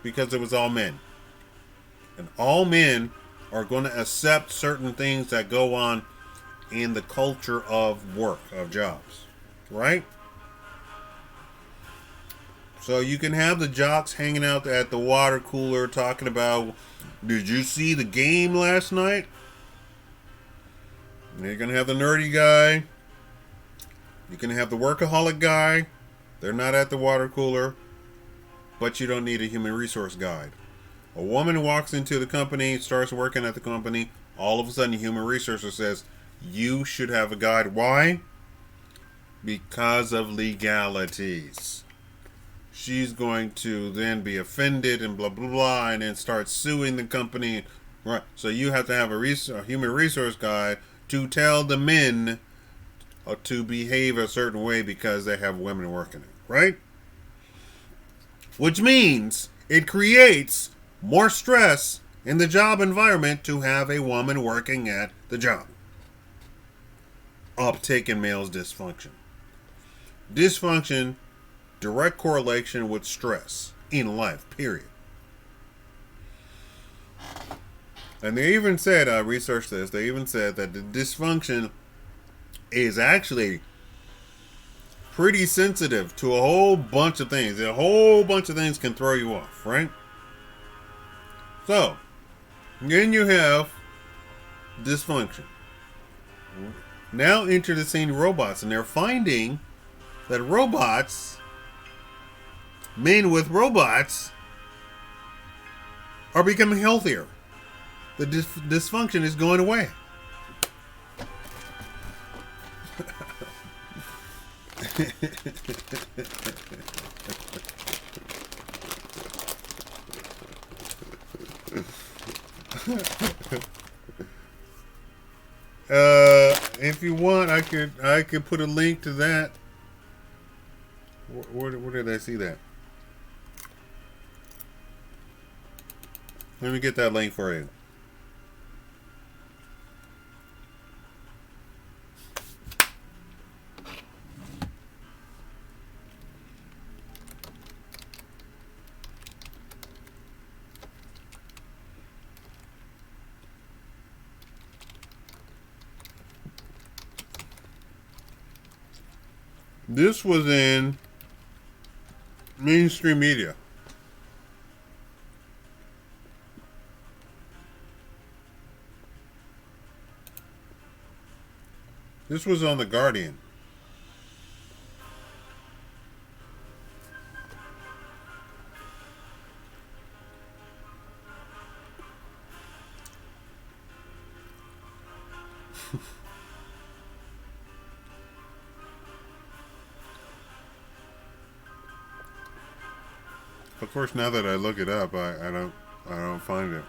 A: because it was all men. And all men are going to accept certain things that go on in the culture of work, of jobs, right? So you can have the jocks hanging out at the water cooler talking about, did you see the game last night? And you're going to have the nerdy guy. You can have the workaholic guy. They're not at the water cooler, but you don't need a human resource guide. A woman walks into the company, starts working at the company. All of a sudden, a human resources says, you should have a guide. Why? Because of legalities. She's going to then be offended and blah, blah, blah, and then start suing the company. Right. So you have to have a human resource guide to tell the men to behave a certain way because they have women working it. Right? Which means it creates more stress in the job environment to have a woman working at the job. Uptake in males' dysfunction. Dysfunction, direct correlation with stress in life, period. And they even said, I researched this, they even said that the dysfunction is actually pretty sensitive to a whole bunch of things. A whole bunch of things can throw you off, right? So, then you have dysfunction. Now enter the scene robots, and they're finding that robots, men with robots, are becoming healthier. The dysfunction is going away. If you want, I could put a link to that. Where did I see that? Let me get that link for you. This was in mainstream media. This was on The Guardian. Of course, now that I look it up, I don't find it.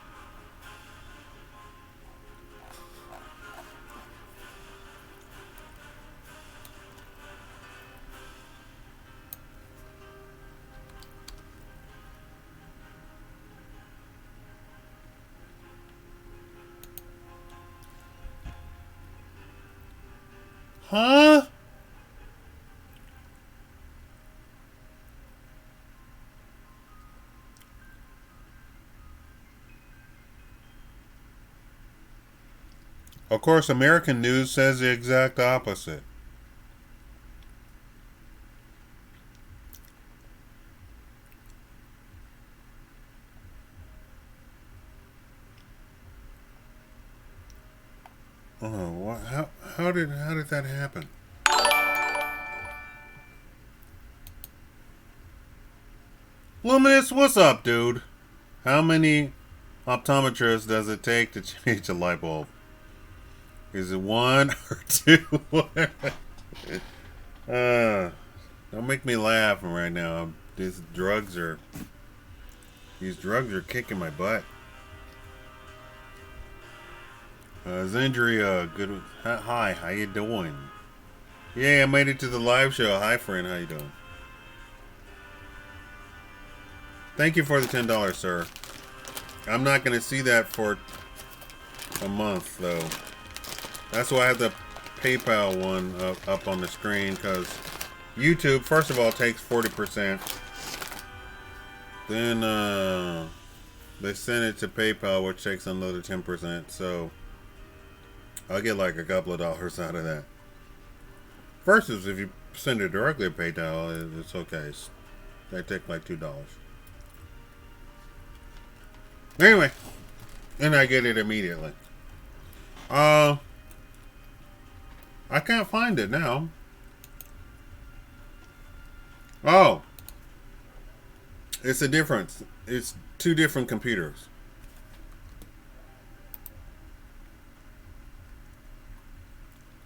A: Huh? Of course, American news says the exact opposite. Oh, what, how did that happen? Luminous, what's up, dude? How many optometrists does it take to change a light bulb? Is it one or two? Don't make me laugh right now. These drugs are kicking my butt. Zendria, good. Hi, how you doing? Yeah, I made it to the live show. Hi, friend, how you doing? Thank you for the $10, sir. I'm not gonna see that for a month, though. That's why I have the PayPal one up on the screen, because YouTube, first of all, takes 40%. Then they send it to PayPal, which takes another 10%. So I'll get like a couple of dollars out of that. Versus if you send it directly to PayPal, it's okay. They take like $2. Anyway, and I get it immediately. I can't find it now. Oh, it's a difference. It's two different computers.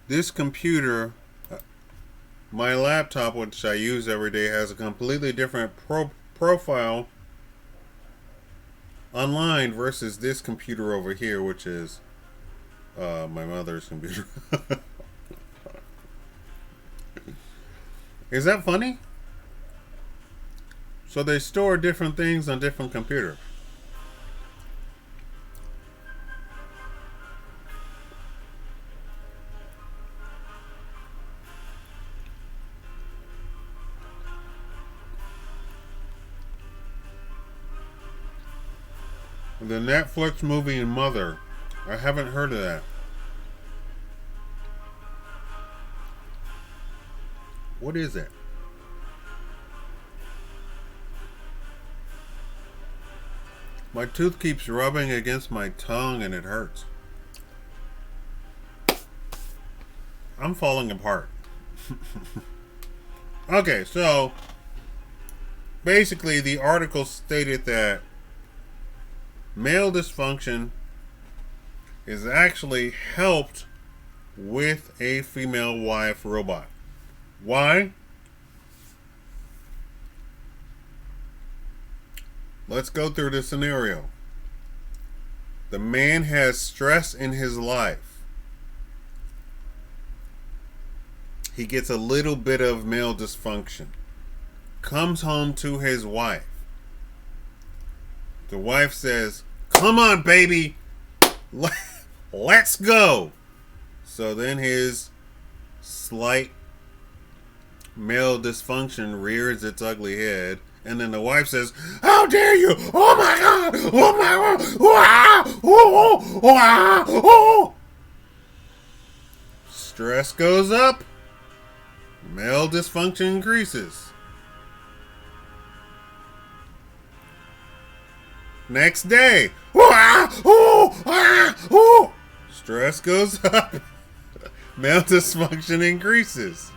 A: This computer, my laptop, which I use every day, has a completely different profile online versus this computer over here, which is my mother's computer. Is that funny? So they store different things on different computers. The Netflix movie Mother. I haven't heard of that. What is it? My tooth keeps rubbing against my tongue and it hurts. I'm falling apart. Okay, so basically the article stated that male dysfunction is actually helped with a female wife robot. Why? Let's go through the scenario. The man has stress in his life. He gets a little bit of male dysfunction. Comes home to his wife. The wife says, "Come on, baby. Let's go." So then his slight male dysfunction rears its ugly head. And then the wife says, "How dare you? Oh my God! Oh my God! Oh. Stress goes up. Male dysfunction increases. Next day, stress goes up. Male dysfunction increases.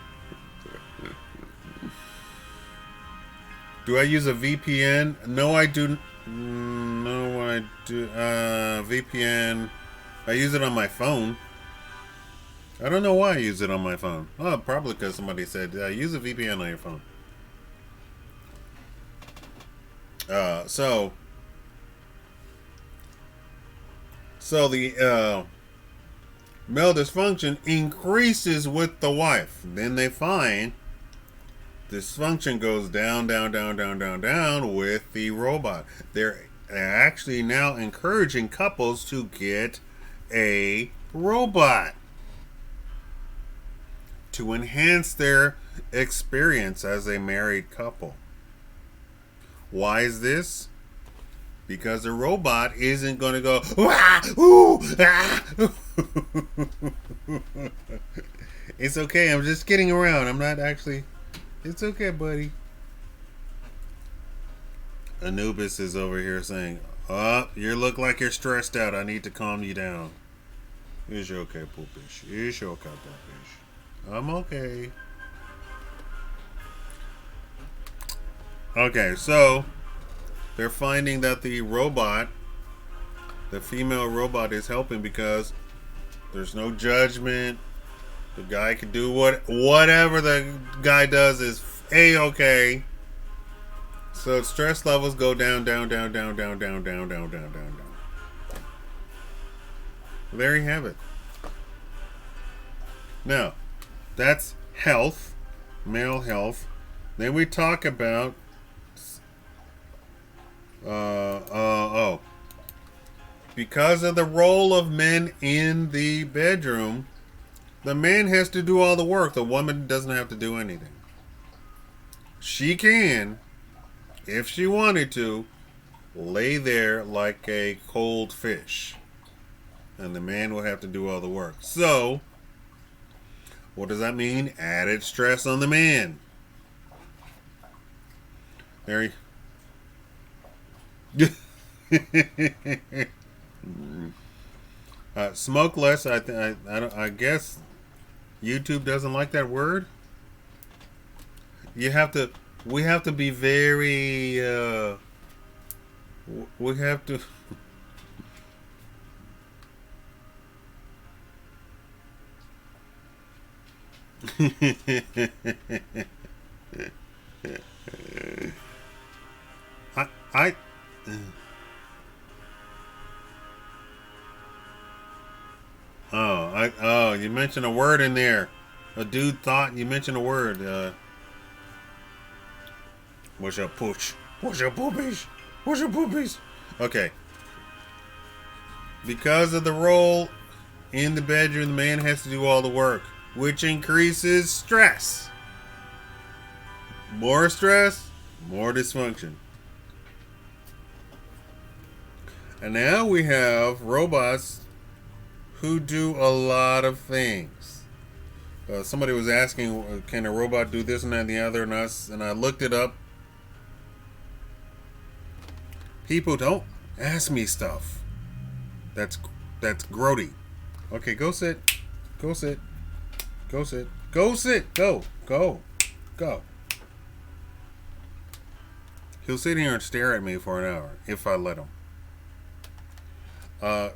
A: Do I use a VPN? No, I do. No, I do. VPN. I use it on my phone. I don't know why I use it on my phone. Oh, probably because somebody said, use a VPN on your phone. So the male dysfunction increases with the wife. Then they find dysfunction goes down with the robot. They're actually now encouraging couples to get a robot to enhance their experience as a married couple. Why is this? Because the robot isn't going to go, "Wah, ooh, ah," It's okay. I'm just kidding around. I'm not actually. It's okay, buddy. Anubis is over here saying, "Oh, you look like you're stressed out. I need to calm you down." It's okay, poopish. It's okay, poopish. I'm okay. Okay, so they're finding that the robot, the female robot, is helping because there's no judgment. The guy can do whatever the guy does is a-okay. So stress levels go down, down, down, down, down, down, down, down, down, down, down. There you have it. Now, that's health, male health. Then we talk about because of the role of men in the bedroom, the man has to do all the work. The woman doesn't have to do anything. She can, if she wanted to, lay there like a cold fish. And the man will have to do all the work. So, what does that mean? Added stress on the man. There you... smoke less. I guess YouTube doesn't like that word. You have to. We have to be very. We have to. I you mentioned a word in there. A dude thought you mentioned a word. What's up, pooch? What's up, poopies? What's up, poopies? Okay. Because of the role in the bedroom, the man has to do all the work, which increases stress. More stress, more dysfunction. And now we have robots who do a lot of things. Somebody was asking, can a robot do this and that and the other? And I looked it up. People don't ask me stuff. That's grody. Okay, go sit. Go sit. Go sit. Go sit. Go. Go. Go. He'll sit here and stare at me for an hour if I let him.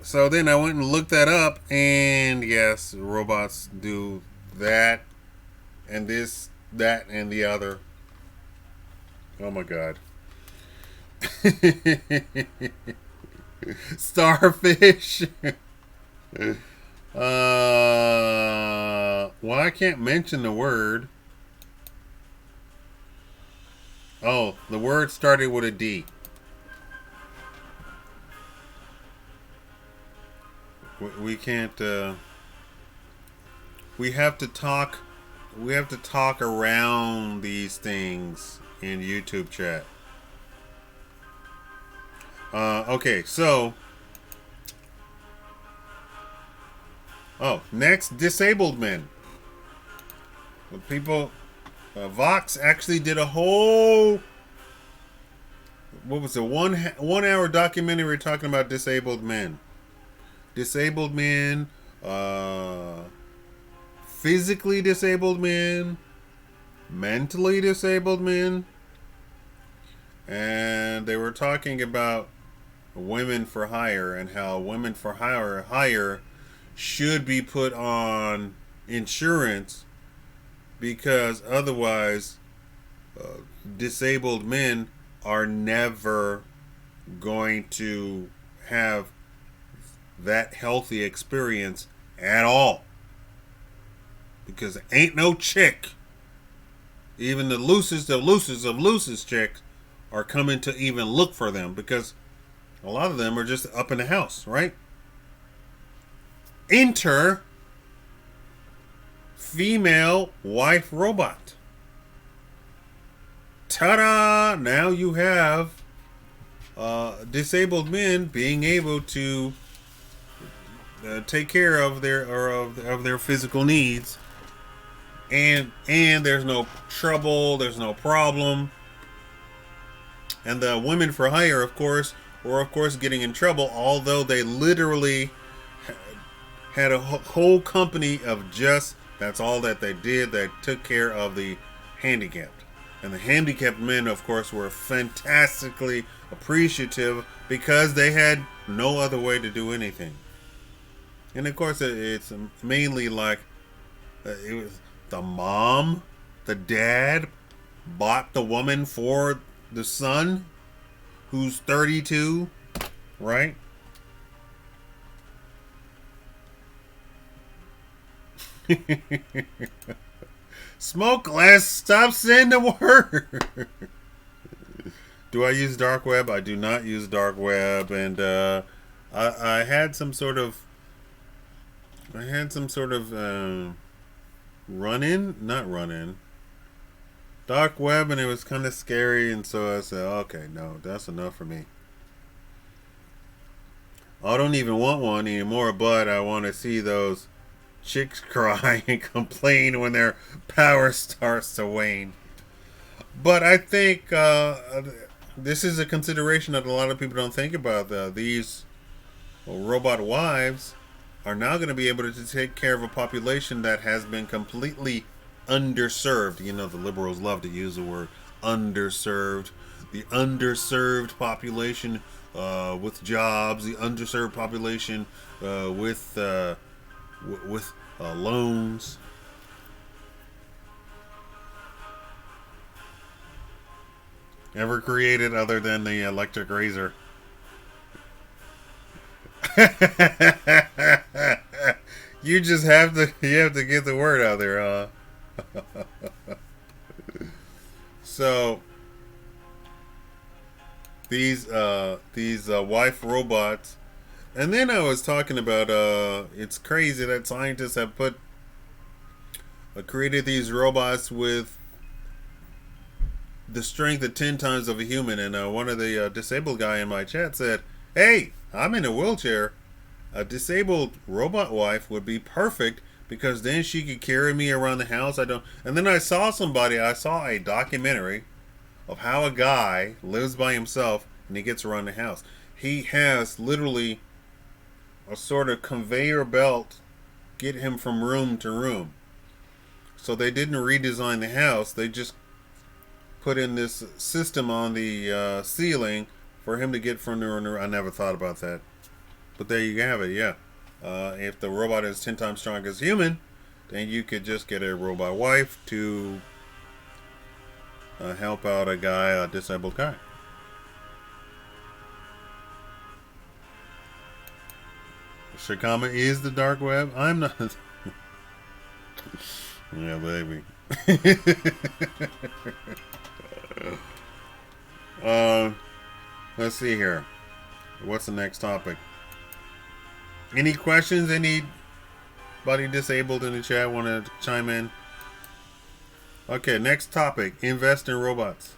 A: So then I went and looked that up, and yes, robots do that, and this, that, and the other. Oh my god. Starfish. Well, I can't mention the word. Oh, the word started with a D. We can't. We have to talk. We have to talk around these things in YouTube chat. Okay, so. Oh, next, disabled men. People. Vox actually did a whole. What was it? 1 hour documentary talking about disabled men. Disabled men, physically disabled men, mentally disabled men, and they were talking about women for hire and how women for hire should be put on insurance because otherwise disabled men are never going to have that healthy experience at all, because ain't no chick, even the loosest of loosest chicks, are coming to even look for them, because a lot of them are just up in the house, right? Enter female wife robot. Ta-da! Now you have disabled men being able to take care of their physical needs, and there's no trouble, there's no problem. And the women for hire, of course, were of course getting in trouble, although they literally had a whole company of just that's all that they did. They took care of the handicapped, and the handicapped men, of course, were fantastically appreciative because they had no other way to do anything. And of course, it's mainly like it was the mom, the dad bought the woman for the son who's 32, right? Smoke less, stop saying the word. Do I use dark web? I do not use dark web, and I had some sort of run in, not run in, dark web, and it was kind of scary, and so I said, okay, no, that's enough for me. I don't even want one anymore, but I want to see those chicks cry and complain when their power starts to wane. But I think this is a consideration that a lot of people don't think about. These robot wives are now going to be able to take care of a population that has been completely underserved. You know, the liberals love to use the word underserved. The underserved population with jobs, the underserved population with loans. Ever created other than the electric razor. You just have to get the word out there, huh? So these wife robots, and then I was talking about it's crazy that scientists have created these robots with the strength of 10 times of a human. And one of the disabled guy in my chat said, hey, I'm in a wheelchair. A disabled robot wife would be perfect because then she could carry me around the house. And then I saw a documentary of how a guy lives by himself and he gets around the house. He has literally a sort of conveyor belt get him from room to room. So they didn't redesign the house. They just put in this system on the ceiling for him to get from room to room. I never thought about that. But there you have it, yeah. If the robot is 10 times strong as human, then you could just get a robot wife to help out a disabled guy. Shakaama is the dark web. I'm not. Yeah, baby. Let's see here. What's the next topic? Any questions? Anybody disabled in the chat want to chime in? Okay, next topic. Invest in robots.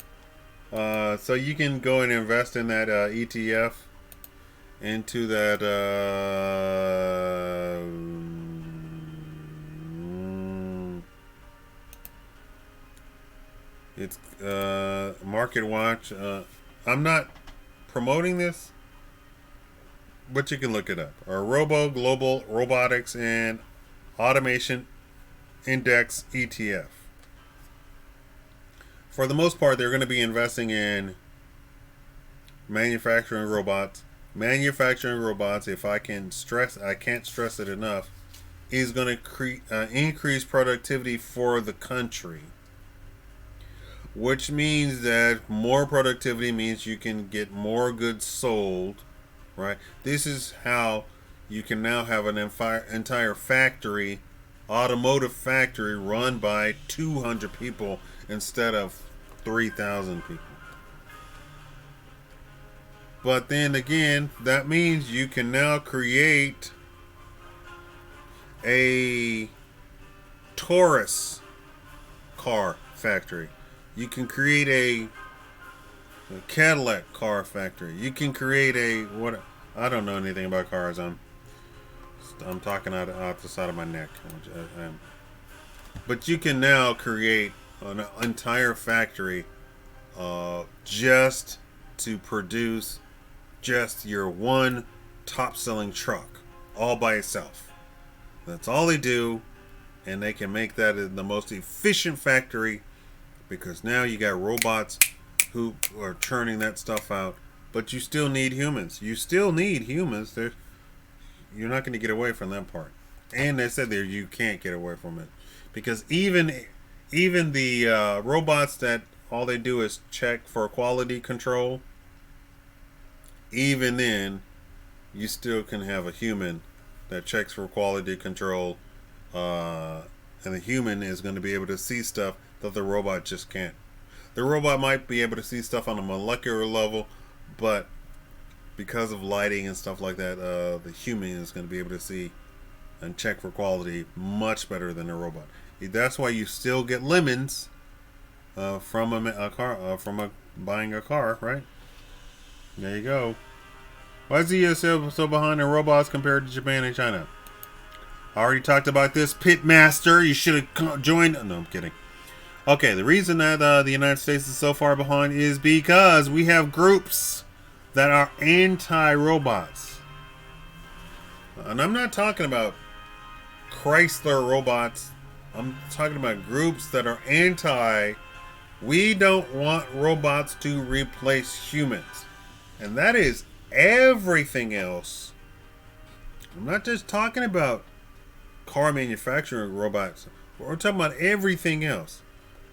A: So you can go and invest in that ETF into that it's Market Watch. I'm not promoting this, but you can look it up. Or Robo Global Robotics and Automation Index ETF. For the most part, they're going to be investing in manufacturing robots. Manufacturing robots, if I can't stress it enough, is going to increase productivity for the country. Which means that more productivity means you can get more goods sold, right? This is how you can now have an entire factory, automotive factory, run by 200 people instead of 3,000 people. But then again, that means you can now create a Taurus car factory. You can create a Cadillac car factory. You can create I don't know anything about cars. I'm talking out the side of my neck. But you can now create an entire factory just to produce just your one top selling truck all by itself. That's all they do, and they can make that the most efficient factory because now you got robots who are churning that stuff out. But you still need humans. You still need humans. You're not going to get away from that part. And they said there you can't get away from it because even the robots that all they do is check for quality control. Even then, you still can have a human that checks for quality control, and the human is going to be able to see stuff that the robot just can't. The robot might be able to see stuff on a molecular level, but because of lighting and stuff like that, the human is going to be able to see and check for quality much better than a robot. That's why you still get lemons from a car, buying a car, right? There you go. Why is the US so behind in robots compared to Japan and China? I already talked about this. Pitmaster, you should have joined. No, I'm kidding. Okay, the reason that the United States is so far behind is because we have groups that are anti-robots. And I'm not talking about Chrysler robots. I'm talking about groups that are anti. We don't want robots to replace humans. And that is everything else. I'm not just talking about car manufacturing robots. We're talking about everything else.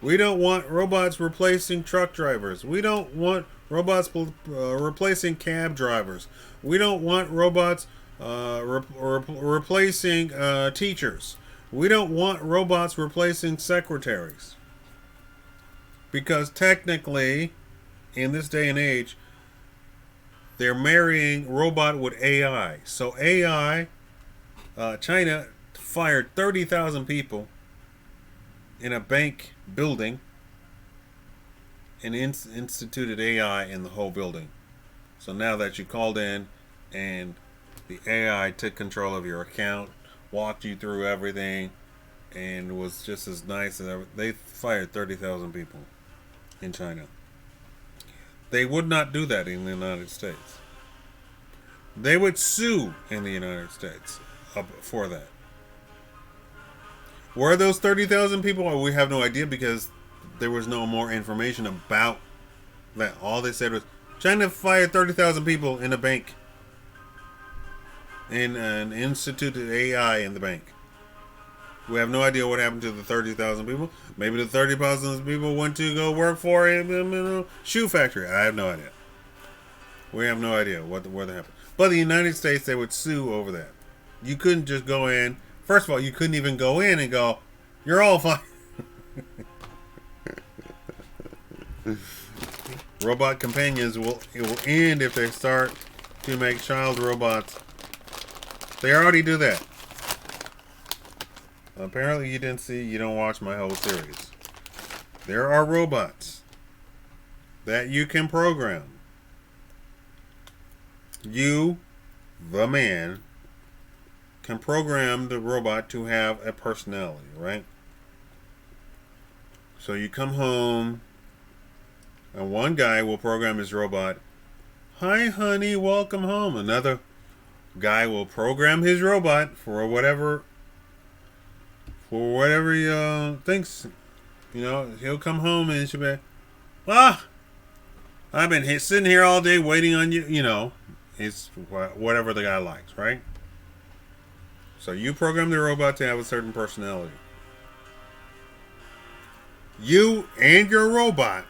A: We don't want robots replacing truck drivers. We don't want robots replacing cab drivers. We don't want robots replacing teachers. We don't want robots replacing secretaries. Because technically, in this day and age, they're marrying robot with AI. So AI, China fired 30,000 people in a bank building and instituted AI in the whole building. So now that you called in and the AI took control of your account, walked you through everything, and was just as nice as ever, they fired 30,000 people in China. They would not do that in the United States. They would sue in the United States for that. Where those 30,000 people are, we have no idea because there was no more information about that. All they said was China fired 30,000 people in a bank and instituted AI in the bank. We have no idea what happened to the 30,000 people. Maybe the 30,000 people went to go work for a shoe factory. I have no idea. We have no idea where that happened. But in the United States, they would sue over that. You couldn't just go in. First of all, you couldn't even go in and go, you're all fine. Robot companions will end if they start to make child robots. They already do that. Apparently you don't watch my whole series. There are robots that you can program. You, the man, can program the robot to have a personality, right? So you come home, and one guy will program his robot, "Hi, honey, welcome home." Another guy will program his robot for whatever he thinks. You know, he'll come home and she'll be, I've been sitting here all day waiting on you. You know, it's whatever the guy likes, right? So you program the robot to have a certain personality. You and your robot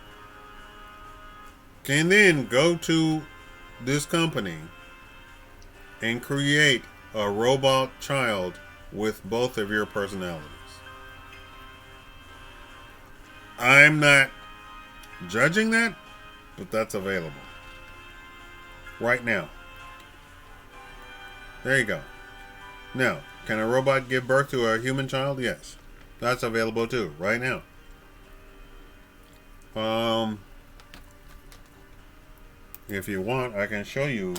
A: can then go to this company and create a robot child with both of your personalities. I'm not judging that, but that's available right now. There you go. Now, can a robot give birth to a human child? Yes. That's available too, right now. If you want, I can show you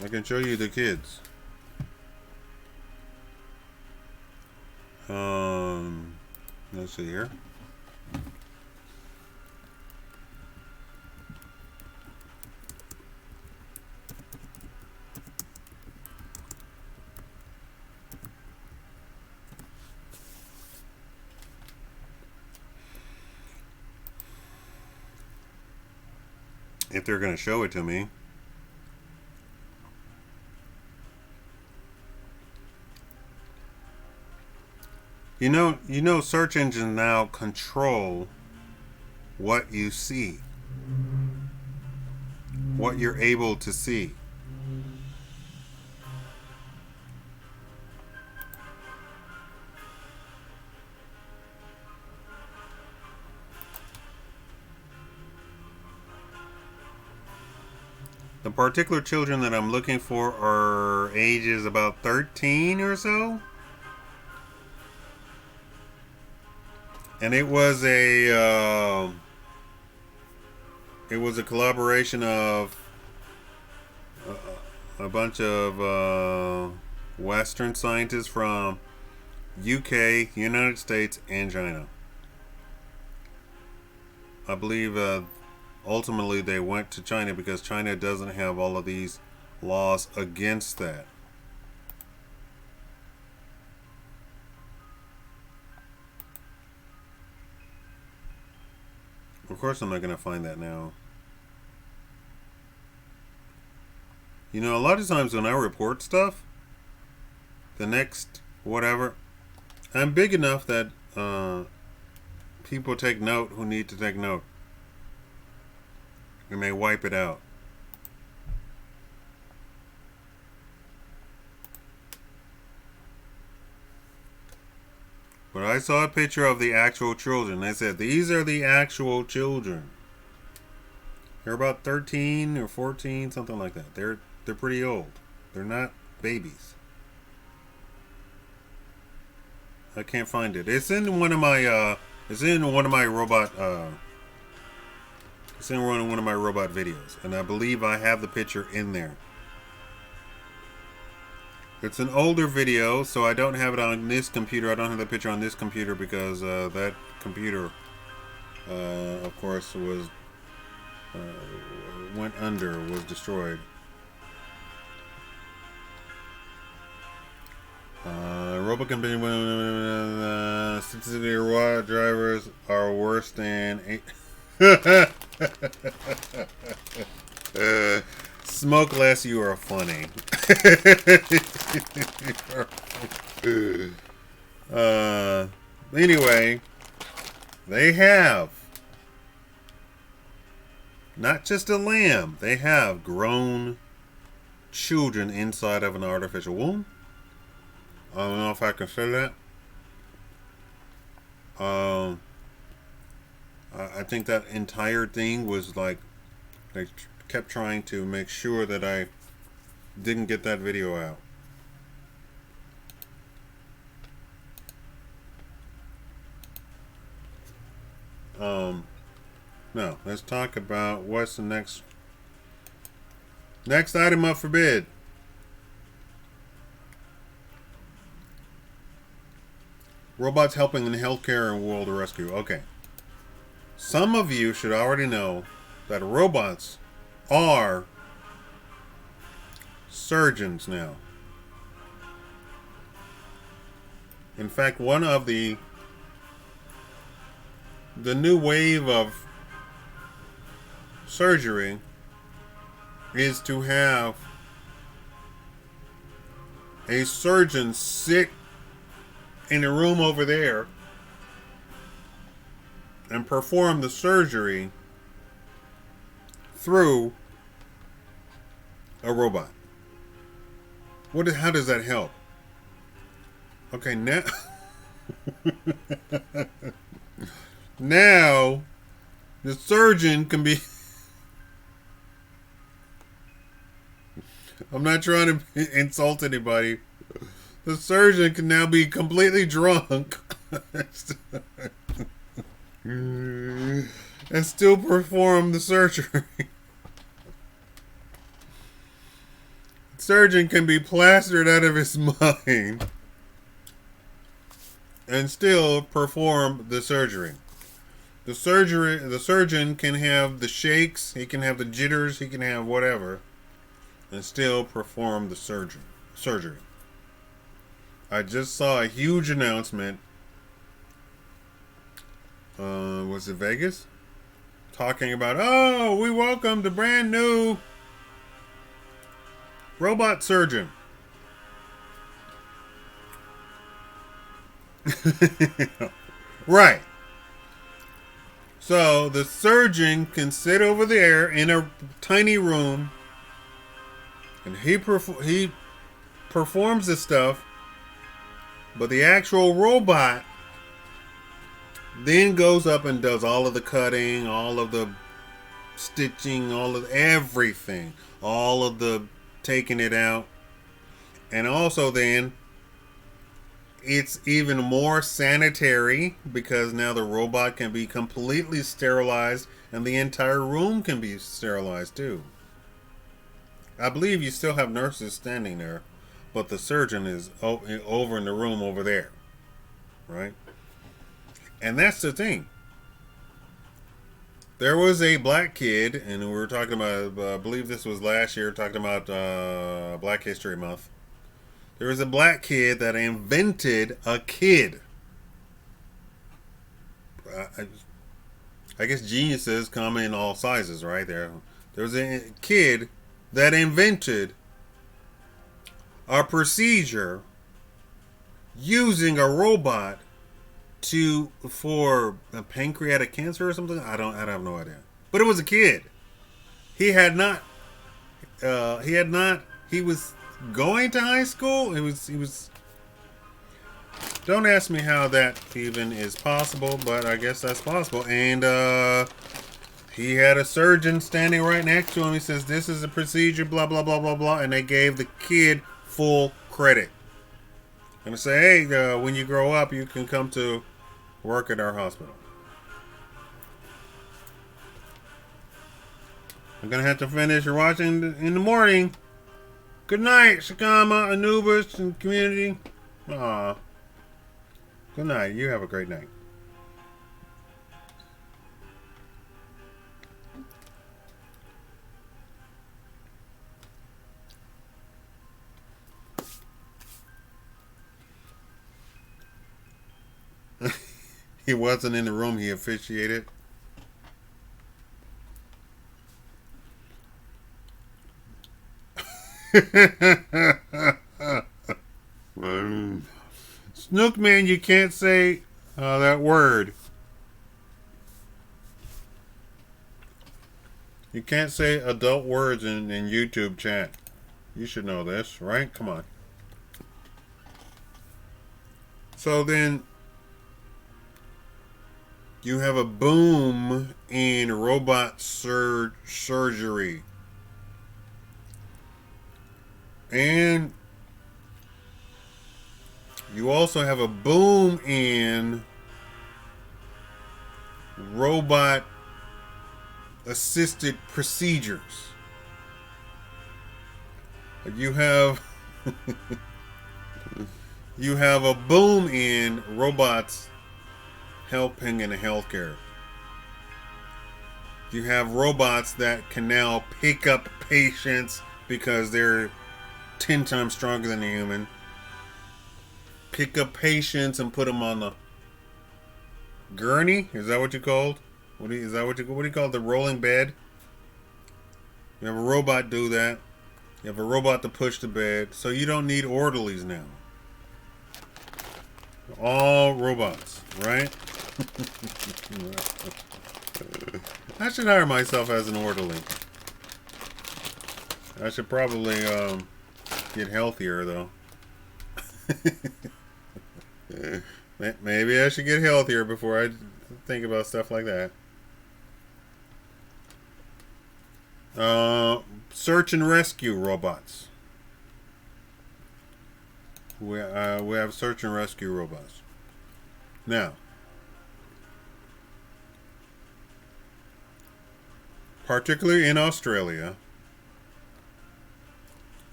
A: I can show you the kids. Let's see here. If they're going to show it to me. You know, search engines now control what you see, what you're able to see. The particular children that I'm looking for are ages about 13 or so. And it was a collaboration of a bunch of Western scientists from UK, United States, and China. I believe ultimately they went to China because China doesn't have all of these laws against that. Of course I'm not going to find that now. You know, a lot of times when I report stuff, the next whatever, I'm big enough that people take note who need to take note. And they wipe it out. But I saw a picture of the actual children. They said, these are the actual children. They're about 13 or 14, something like that. They're pretty old. They're not babies. I can't find it. It's in one of my robot it's in one of my robot videos, and I believe I have the picture in there. It's an older video, so I don't have it on this computer. I don't have the picture on this computer because that computer, of course, was went under, was destroyed. Robot company statistically robot drivers are worse than smoke less. You are funny. Anyway, they have not just a lamb. They have grown children inside of an artificial womb. I don't know if I can say that. I think that entire thing was like they kept trying to make sure that I didn't get that video out. No, let's talk about what's the next item up for bid. Robots helping in healthcare and world rescue. Okay. Some of you should already know that robots are surgeons now. In fact, one of the new wave of surgery is to have a surgeon sit in a room over there and perform the surgery through a robot. How does that help? Okay, now now the surgeon can be I'm not trying to insult anybody. The surgeon can now be completely drunk and still perform the surgery. surgeon can be plastered out of his mind and still perform the surgery. The surgeon can have the shakes, he can have the jitters, he can have whatever, and still perform the surgery. I just saw a huge announcement. Was it Vegas? Talking about, oh, we welcome the brand new robot surgeon. Right. So the surgeon can sit over there in a tiny room, and he performs the stuff, but the actual robot then goes up and does all of the cutting, all of the stitching, all of everything, all of the taking it out, and also then it's even more sanitary because now the robot can be completely sterilized and the entire room can be sterilized too. I believe you still have nurses standing there, but the surgeon is over in the room over there, right? And that's the thing. There was a black kid, and we were talking about, I believe this was last year, talking about Black History Month. There was a black kid that invented a kid. I guess geniuses come in all sizes, right? There was a kid that invented a procedure using a robot for a pancreatic cancer or something. I have no idea. But it was a kid. He was going to high school. He was don't ask me how that even is possible, but I guess that's possible. And he had a surgeon standing right next to him. He says, "This is a procedure, blah blah blah blah blah," and they gave the kid full credit. And say, "Hey, when you grow up, you can come to work at our hospital." I'm gonna have to finish watching in the morning. Good night, Shakaama, Anubis, and community. Aw. Good night. You have a great night. He wasn't in the room. He officiated. Snookman, you can't say that word. You can't say adult words in YouTube chat. You should know this, right? Come on. So then you have a boom in robot surgery. And you also have a boom in robot assisted procedures. You have you have a boom in robots helping in healthcare. You have robots that can now pick up patients because they're 10 times stronger than a human. Pick up patients and put them on the gurney. Is that what you called? What do you call the rolling bed? You have a robot do that. You have a robot to push the bed. So you don't need orderlies now. All robots, right? I should hire myself as an orderly. I should probably get healthier though. Maybe I should get healthier before I think about stuff like that. Search and rescue robots. We have search and rescue robots. Now, particularly in Australia,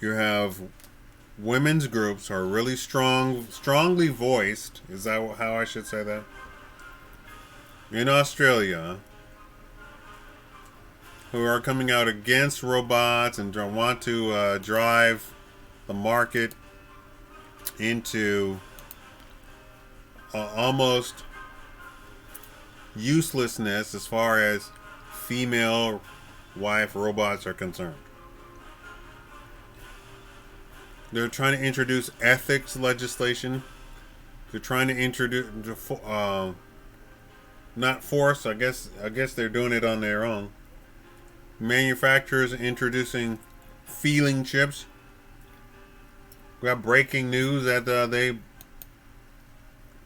A: You have women's groups are really strongly voiced. Is that how I should say that? In Australia, who are coming out against robots and want to drive the market into almost uselessness as far as female wife robots are concerned. They're trying to introduce ethics legislation. They're trying to introduce, not force. I guess they're doing it on their own. Manufacturers introducing feeling chips. We got breaking news that they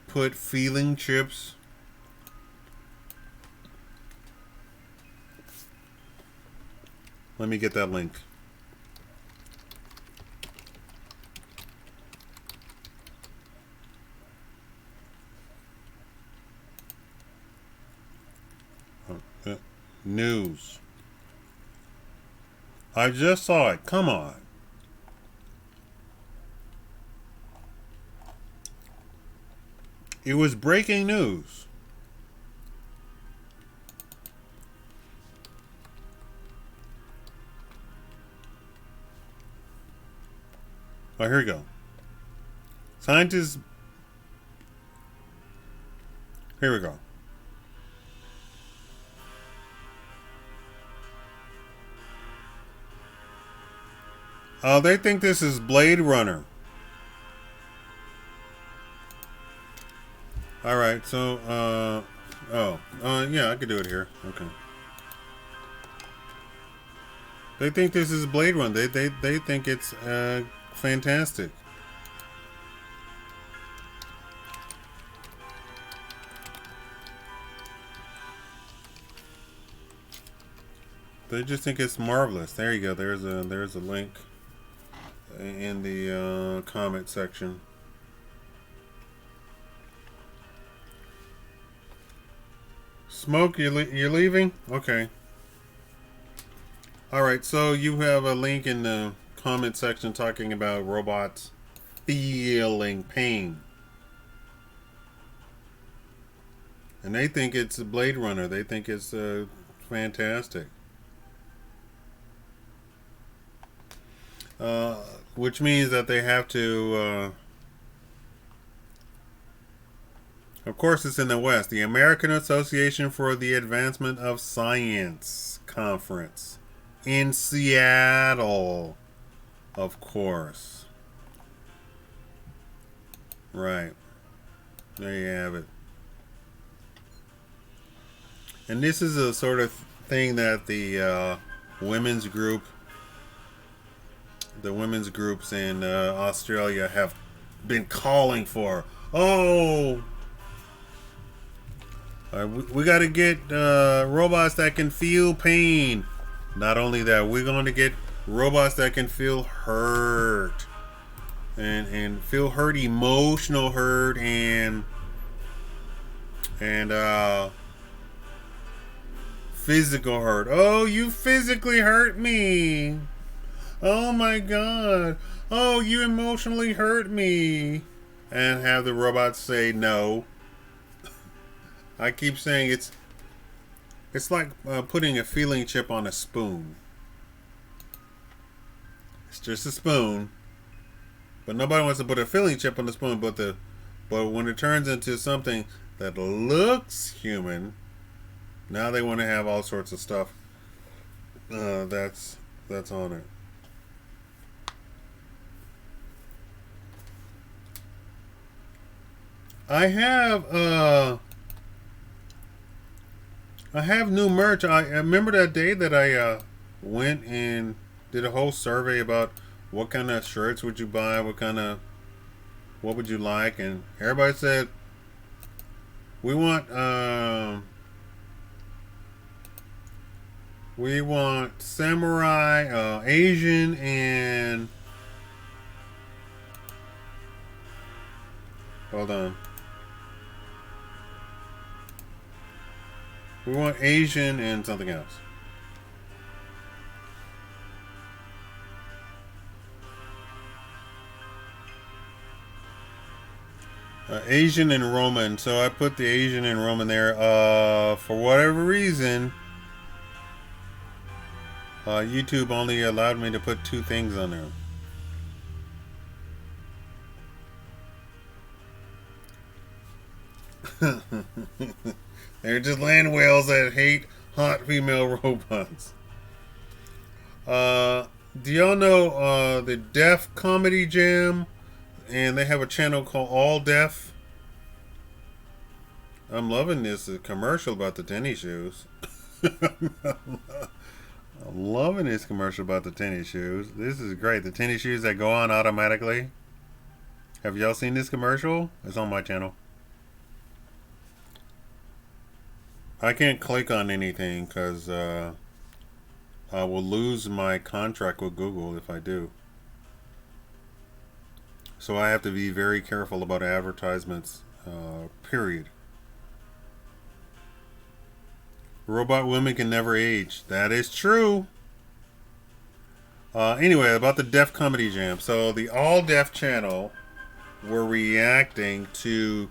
A: put feeling chips. Let me get that link. News. I just saw it. Come on. It was breaking news. Oh, here we go. Scientists. Here we go. They think this is Blade Runner. All right, so yeah, I could do it here. Okay. They think this is Blade Runner. They think it's fantastic. They just think it's marvelous. There you go. There's a link in the comment section. Smoke, you're leaving? Okay. Alright, so you have a link in the comment section talking about robots feeling pain. And they think it's a Blade Runner. They think it's fantastic. Which means that they have to... of course, it's in the West. The American Association for the Advancement of Science Conference in Seattle, of course. Right. There you have it. And this is a sort of thing that the women's groups in Australia have been calling for. Oh! We got to get robots that can feel pain. Not only that, we're going to get robots that can feel hurt. And feel hurt, emotional hurt, and physical hurt. Oh, you physically hurt me. Oh my God. Oh, you emotionally hurt me. And have the robots say no. I keep saying it's like putting a feeling chip on a spoon. It's just a spoon, but nobody wants to put a feeling chip on the spoon. But when it turns into something that looks human, now they want to have all sorts of stuff. That's on it. I have new merch. I remember that day that I went and did a whole survey about what kind of shirts would you buy, what would you like, and everybody said we want samurai, Asian, and hold on. We want Asian and something else. Asian and Roman. So I put the Asian and Roman there. For whatever reason, YouTube only allowed me to put two things on there. They're just land whales that hate hot female robots. Uh, do y'all know the Deaf Comedy Jam? And they have a channel called All Deaf. I'm loving this commercial about the tennis shoes. I'm loving this commercial about the tennis shoes. This is great. The tennis shoes that go on automatically. Have y'all seen this commercial? It's on my channel. I can't click on anything because I will lose my contract with Google if I do. So I have to be very careful about advertisements, period. Robot women can never age. That is true. Anyway, about the Deaf Comedy Jam. So the All Deaf channel were reacting to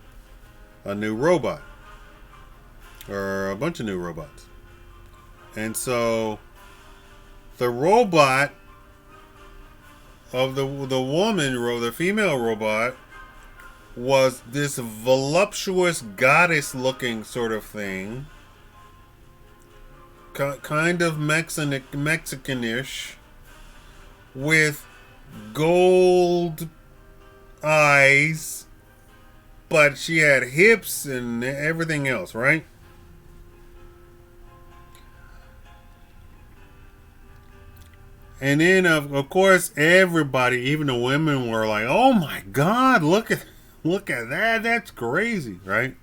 A: a new robot. Or a bunch of new robots. And so the robot of the woman, the female robot, was this voluptuous goddess looking sort of thing. Kind of Mexicanish, with gold eyes, but she had hips and everything else, right? And then, of course, everybody, even the women, were like, "Oh my God, look at that! That's crazy, right?"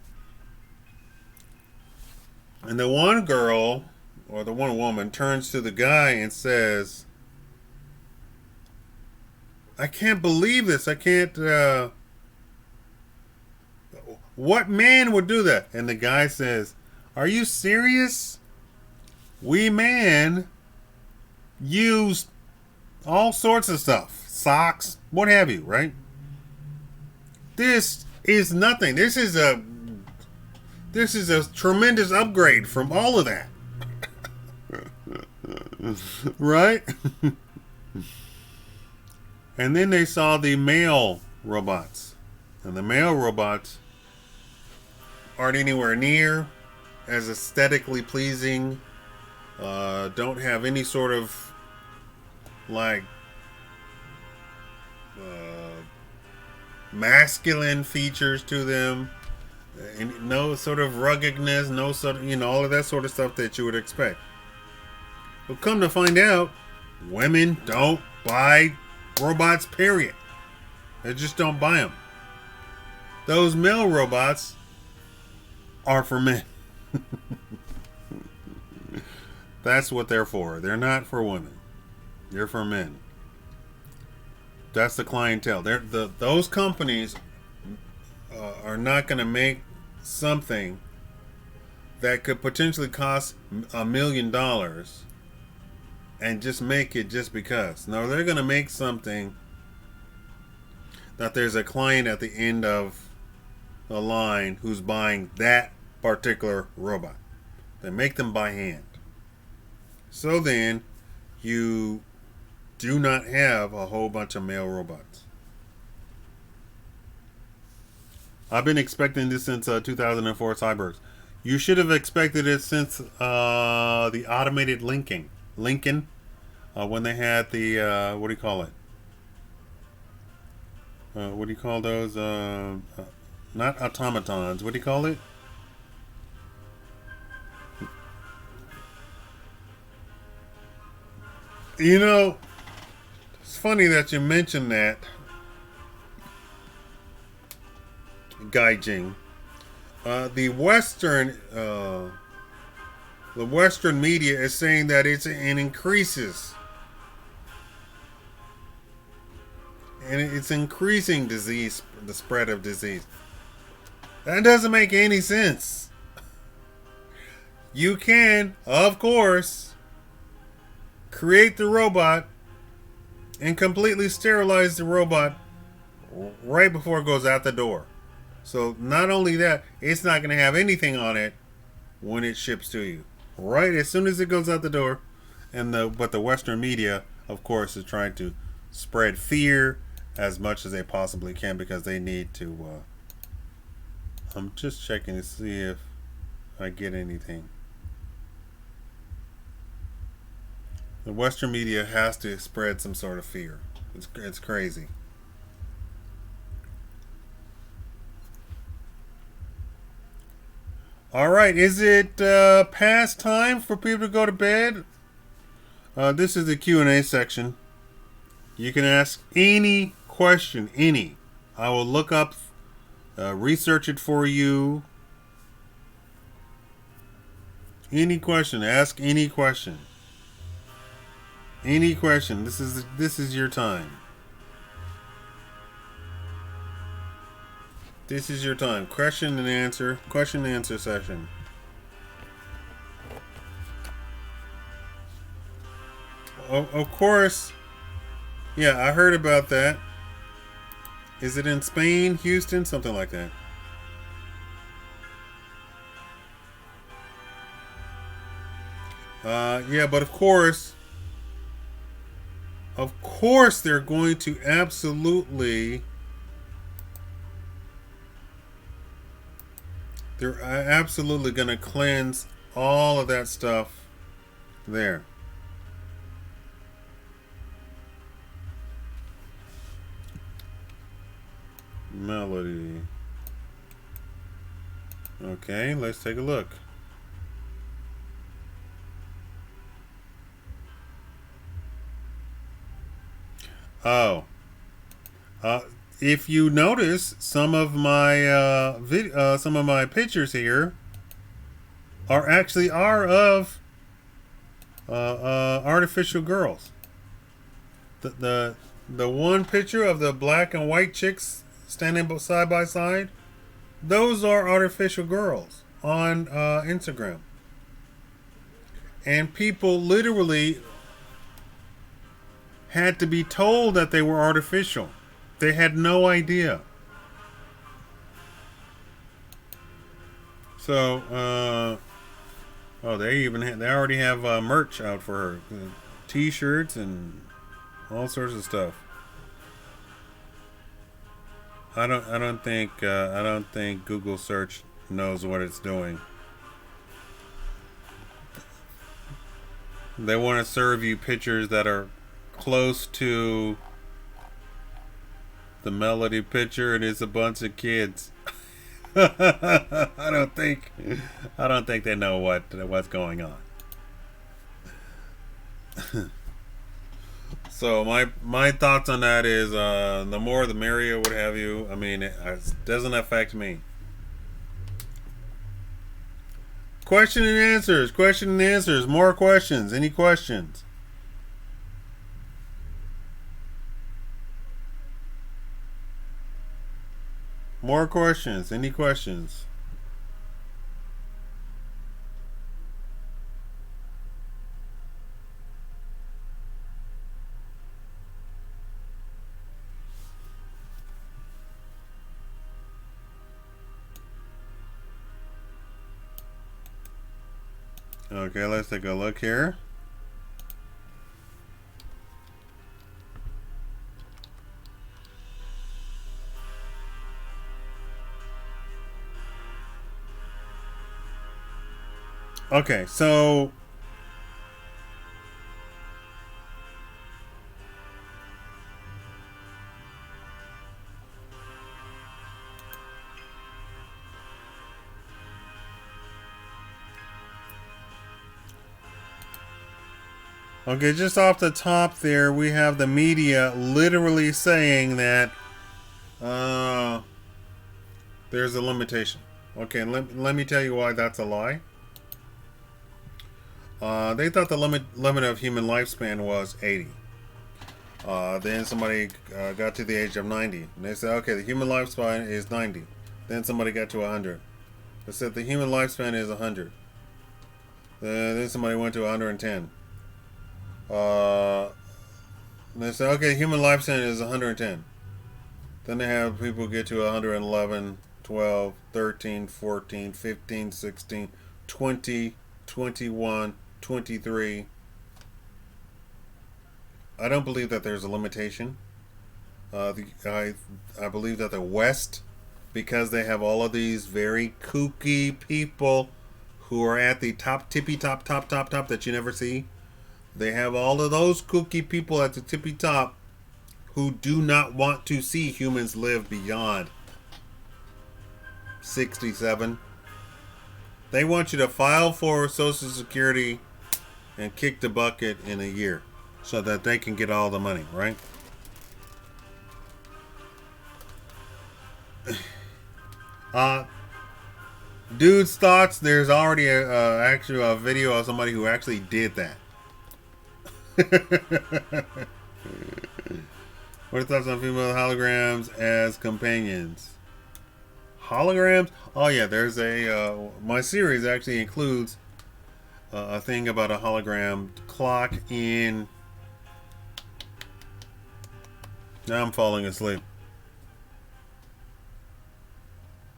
A: And the one girl, or the one woman, turns to the guy and says, "I can't believe this. I can't. What man would do that?" And the guy says, "Are you serious? We man use all sorts of stuff, socks, what have you, right? This is nothing. This is a tremendous upgrade from all of that." Right? And then they saw the male robots. And the male robots aren't anywhere near as aesthetically pleasing. Don't have any sort of like masculine features to them. And no sort of ruggedness, no sort of, all of that sort of stuff that you would expect. But come to find out, women don't buy robots, period. They just don't buy them. Those male robots are for men. That's what they're for. They're not for women. They're for men. That's the clientele. Those companies are not going to make something that could potentially cost $1 million and just make it just because. No, they're going to make something that there's a client at the end of the line who's buying that particular robot. They make them by hand. So then you do not have a whole bunch of male robots. I've been expecting this since 2004 Cyborgs. You should have expected it since the automated Lincoln, when they had the what do you call it? What do you call those? Not automatons. What do you call it? It's funny that you mentioned that, Gaijing. The Western media is saying that it increases, and it's increasing disease, the spread of disease. That doesn't make any sense. You can, of course, create the robot and completely sterilize the robot right before it goes out the door. So not only that, it's not going to have anything on it when it ships to you. Right as soon as it goes out the door, but the Western media, of course, is trying to spread fear as much as they possibly can because they need to. I'm just checking to see if I get anything. The Western media has to spread some sort of fear. It's crazy. All right, is it past time for people to go to bed? This is the Q&A section. You can ask any question, any. I will look up, research it for you. Any question, ask any question. Any question. This is your time. This is your time. Question and answer. Question and answer session. Of course. Yeah, I heard about that. Is it in Spain, Houston, something like that? Yeah, but of course, they're going to absolutely going to cleanse all of that stuff there. Melody. Okay, let's take a look. Oh, uh, if you notice, some of my pictures here are of artificial girls. The, the the one picture of the black and white chicks standing side by side, those are artificial girls on Instagram, and people literally had to be told that they were artificial. They had no idea. So, they already have merch out for her, T-shirts and all sorts of stuff. I don't think Google search knows what it's doing. They want to serve you pictures that are close to the Melody picture, and it's a bunch of kids. I don't think they know what's going on. So my thoughts on that is the more the merrier, what have you. I mean, it doesn't affect me. Question and answers. Question and answers. More questions. Any questions? More questions. Any questions? Okay, let's take a look here. Okay, so okay, just off the top there, we have the media literally saying that uh, there's a limitation. Okay, let me tell you why that's a lie. They thought the limit of human lifespan was 80. Then somebody got to the age of 90. And they said, okay, the human lifespan is 90. Then somebody got to 100. They said the human lifespan is 100. Then somebody went to 110. They said, okay, human lifespan is 110. Then they have people get to 111, 12, 13, 14, 15, 16, 20, 21, 23. I don't believe that there's a limitation. I believe that the West, because they have all of these very kooky people who are at the top, tippy top that you never see. They have all of those kooky people at the tippy top who do not want to see humans live beyond 67. They want you to file for Social Security and kick the bucket in a year so that they can get all the money, right? Dude's thoughts. There's already actually a video of somebody who actually did that. What are thoughts on female holograms as companions? Holograms? Oh yeah, there's a my series actually includes a thing about a hologram clock in. Now I'm falling asleep.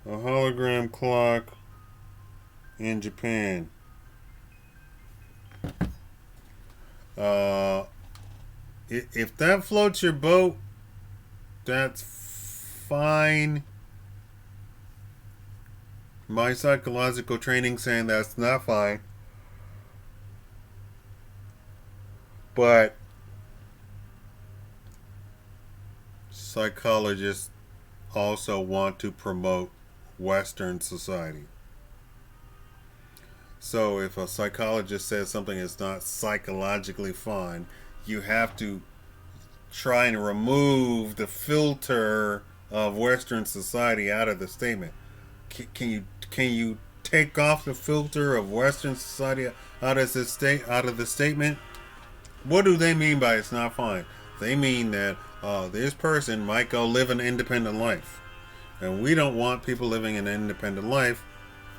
A: A hologram clock in Japan. If that floats your boat, that's fine. My psychological training saying that's not fine. But psychologists also want to promote Western society. So if a psychologist says something is not psychologically fine, you have to try and remove the filter of Western society out of the statement. Can you take off the filter of Western society out of the statement? What do they mean by it's not fine? They mean that this person might go live an independent life, and we don't want people living an independent life.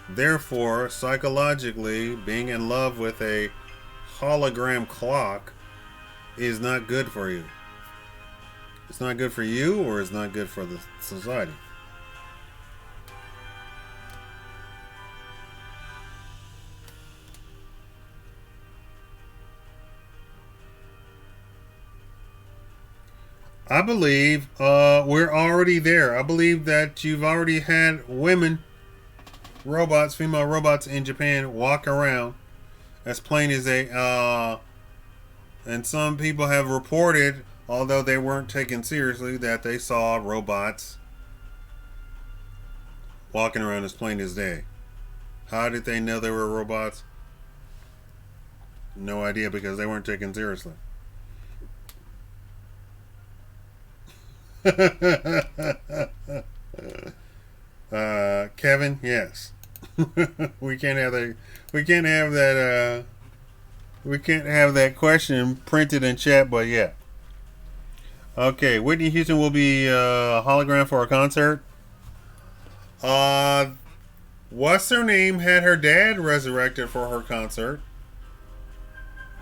A: Therefore, psychologically, being in love with a hologram clock is not good for you. It's not good for you, or it's not good for the society. I believe we're already there. I believe that you've already had women, robots, female robots in Japan walk around as plain as they, and some people have reported, although they weren't taken seriously, that they saw robots walking around as plain as day. How did they know they were robots? No idea, because they weren't taken seriously. Kevin, yes. We can't have that. We can't have that. We can't have that question printed in chat, but yeah. Okay, Whitney Houston will be a hologram for a concert. What's her name? Had her dad resurrected for her concert.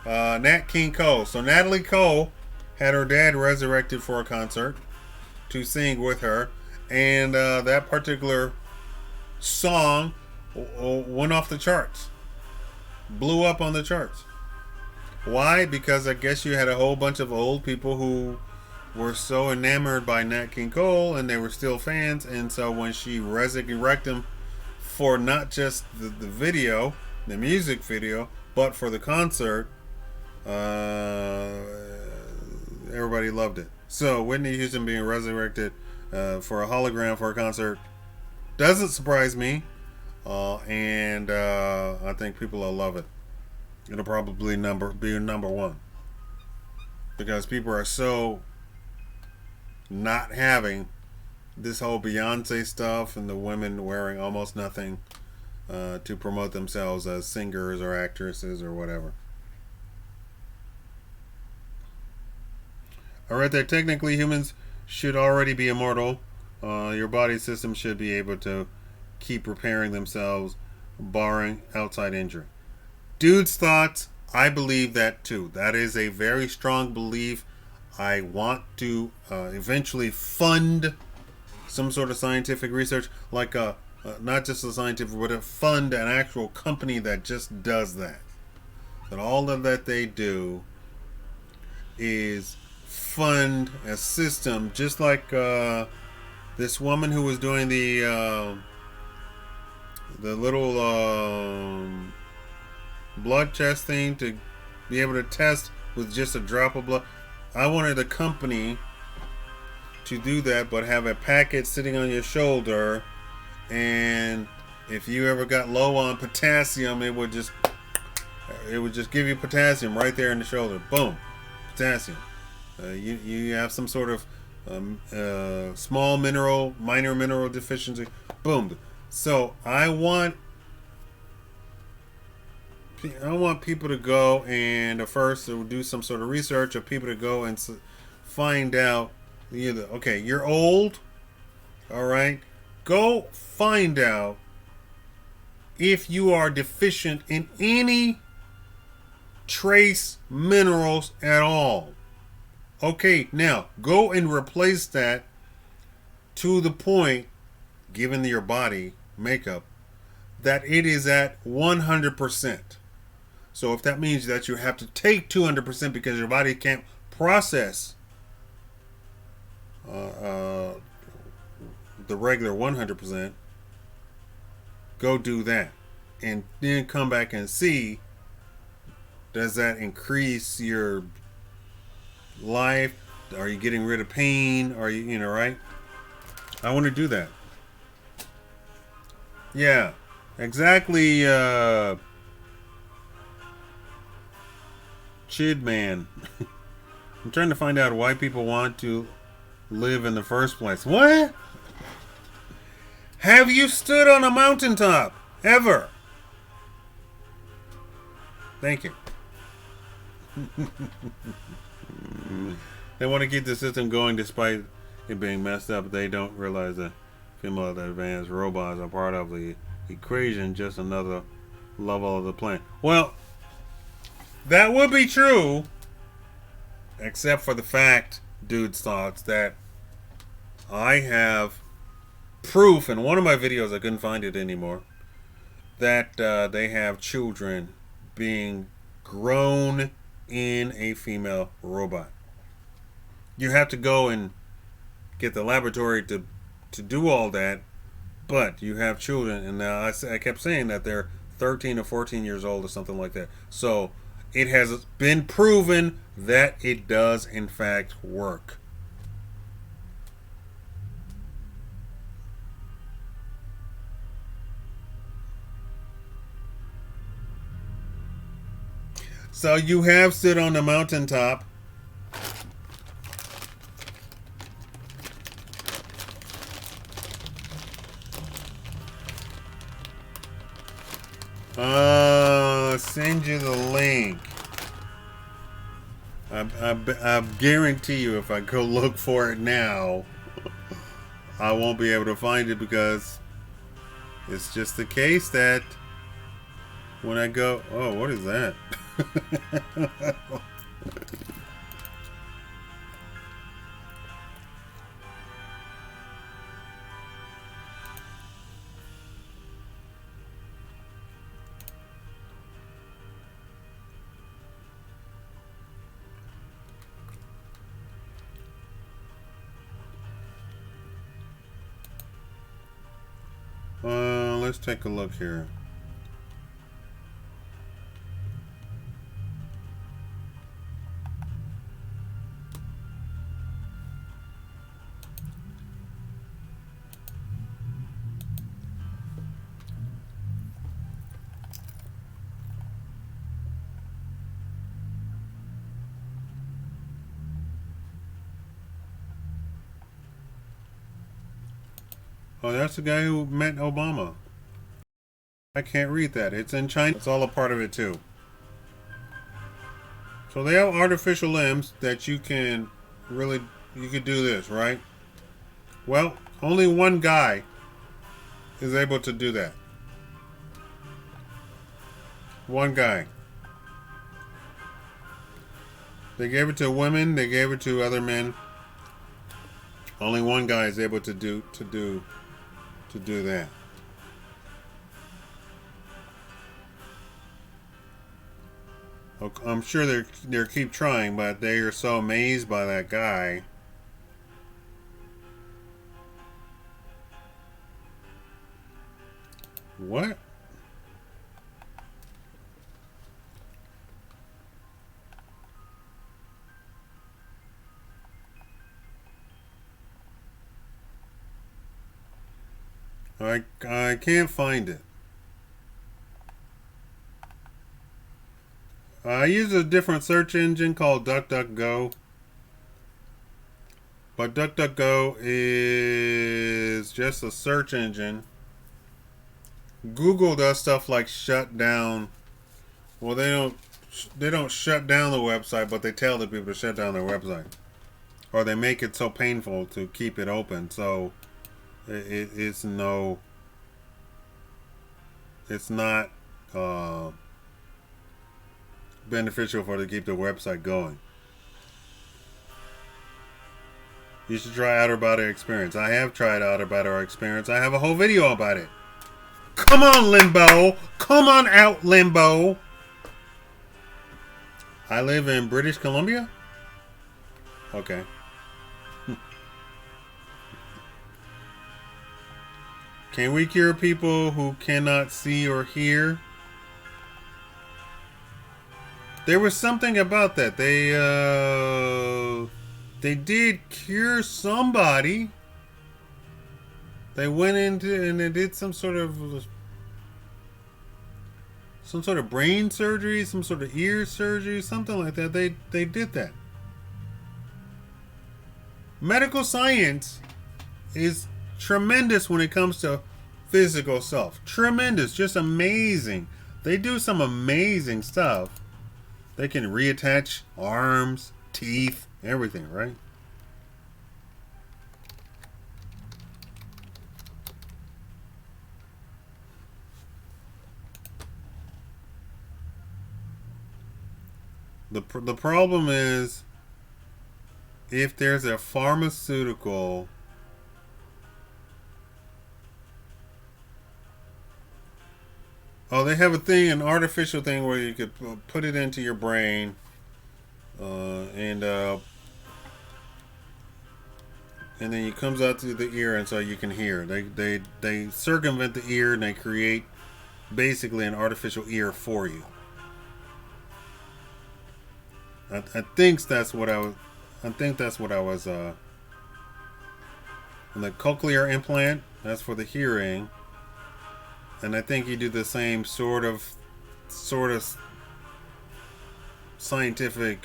A: Nat King Cole. So Natalie Cole had her dad resurrected for a concert to sing with her, and that particular song went off the charts, blew up on the charts. Why? Because I guess you had a whole bunch of old people who were so enamored by Nat King Cole, and they were still fans, and so when she resurrected him for not just the video, the music video, but for the concert, everybody loved it. So Whitney Houston being resurrected for a hologram for a concert doesn't surprise me, and I think people will love it. It'll probably be number one, because people are so not having this whole Beyonce stuff and the women wearing almost nothing to promote themselves as singers or actresses or whatever. I read that technically humans should already be immortal. Your body system should be able to keep repairing themselves, barring outside injury. Dude's thoughts, I believe that too. That is a very strong belief. I want to eventually fund some sort of scientific research, like not just a scientific, but a fund, an actual company that just does that. That all of that they do is fund a system, just like this woman who was doing the little blood test thing to be able to test with just a drop of blood. I wanted a company to do that, but have a packet sitting on your shoulder, and if you ever got low on potassium, it would just give you potassium right there in the shoulder. Boom, potassium. You have some sort of small mineral, minor mineral deficiency. Boom. So I want people to go and first do some sort of research, or people to go and find out. Either, okay, you're old, all right, go find out if you are deficient in any trace minerals at all. Okay, now go and replace that to the point, given your body makeup, that it is at 100%. So if that means that you have to take 200% because your body can't process the regular 100%, go do that, and then come back and see, does that increase your life? Are you getting rid of pain? Are you right? I want to do that. Yeah, exactly. Chid man. I'm trying to find out why people want to live in the first place. What? Have you stood on a mountaintop ever? Thank you. They want to keep the system going despite it being messed up. They don't realize that female advanced robots are part of the equation, just another level of the plan. Well, that would be true, except for the fact, dude's thoughts, that I have proof in one of my videos, I couldn't find it anymore, that they have children being grown in a female robot. You have to go and get the laboratory to do all that, but you have children, and now I kept saying that they're 13 or 14 years old or something like that. So it has been proven that it does in fact work. So you have stood on the mountaintop. Send you the link. I guarantee you, if I go look for it now, I won't be able to find it, because it's just the case that when I go, oh, what is that? Let's take a look here. Oh, that's the guy who met Obama. I can't read that. It's in China. It's all a part of it too. So they have artificial limbs that you can do this, right? Well, only one guy is able to do that. One guy. They gave it to women, they gave it to other men. Only one guy is able to do that. I'm sure they're keep trying, but they are so amazed by that guy. What? I can't find it. I use a different search engine called DuckDuckGo. But DuckDuckGo is just a search engine. Google does stuff like shut down. Well, they don't shut down the website, but they tell the people to shut down their website, or they make it so painful to keep it open. So it's not beneficial for to keep the website going. You should try Outer Body Experience. I have tried Outer Body Experience. I have a whole video about it. Come on, Limbo. Come on out, Limbo. I live in British Columbia? Okay. Can we cure people who cannot see or hear? There was something about that. They did cure somebody. They went into and they did some sort of brain surgery, some sort of ear surgery, something like that. They did that. Medical science is tremendous when it comes to physical self. Tremendous, just amazing. They do some amazing stuff. They can reattach arms, teeth, everything, right? The problem is if there's a pharmaceutical they have a thing, an artificial thing where you could put it into your brain and then it comes out through the ear and so you can hear. They circumvent the ear and they create basically an artificial ear for you. I think that's what I was. I think that's what I was. And the cochlear implant, that's for the hearing, and I think you do the same sort of scientific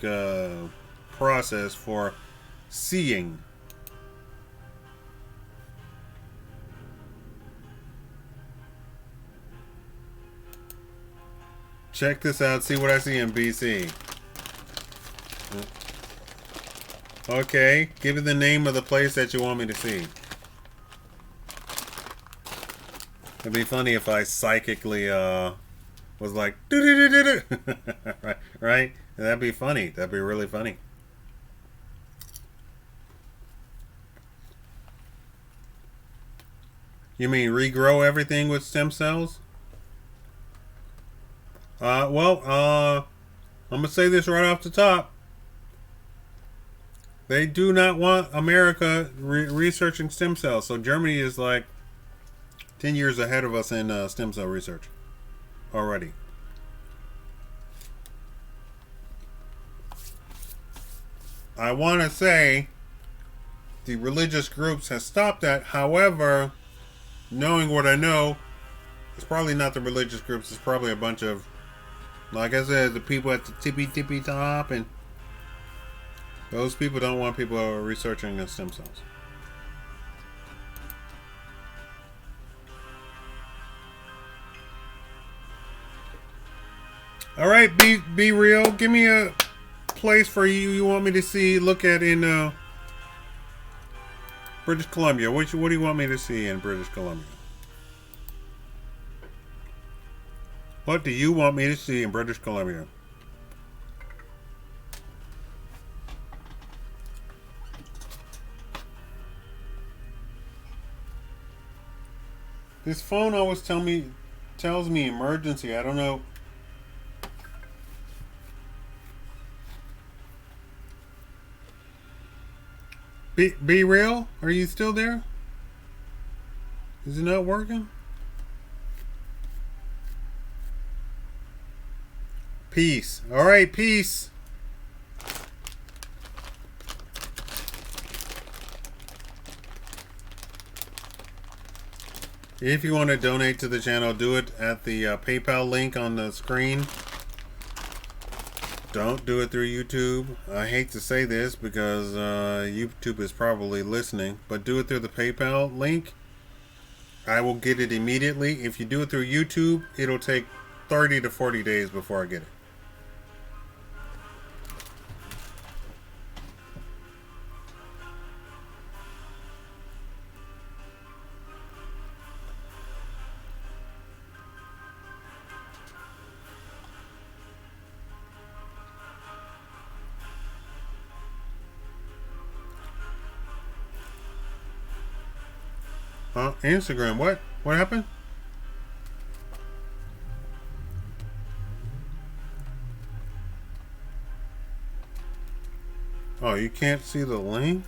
A: process for seeing. Check this out. See what I see in BC. Okay, give me the name of the place that you want me to see. It'd be funny if I psychically was like right? That'd be funny. That'd be really funny. You mean regrow everything with stem cells? Well, I'm gonna say this right off the top. They do not want America researching stem cells. So Germany is like 10 years ahead of us in stem cell research already. I want to say the religious groups have stopped that. However, knowing what I know, it's probably not the religious groups. It's probably a bunch of, like I said, the people at the tippy top, and those people don't want people researching stem cells. All right, be real. Give me a place for you want me to see, look at in British Columbia. What do you want me to see in British Columbia? What do you want me to see in British Columbia? This phone always tells me emergency. I don't know. Be real? Are you still there? Is it not working? Peace. All right, peace. If you want to donate to the channel, do it at the PayPal link on the screen. Don't do it through YouTube. I hate to say this because YouTube is probably listening, but do it through the PayPal link. I will get it immediately. If you do it through YouTube, it'll take 30 to 40 days before I get it. Instagram, what? What happened? Oh, you can't see the link?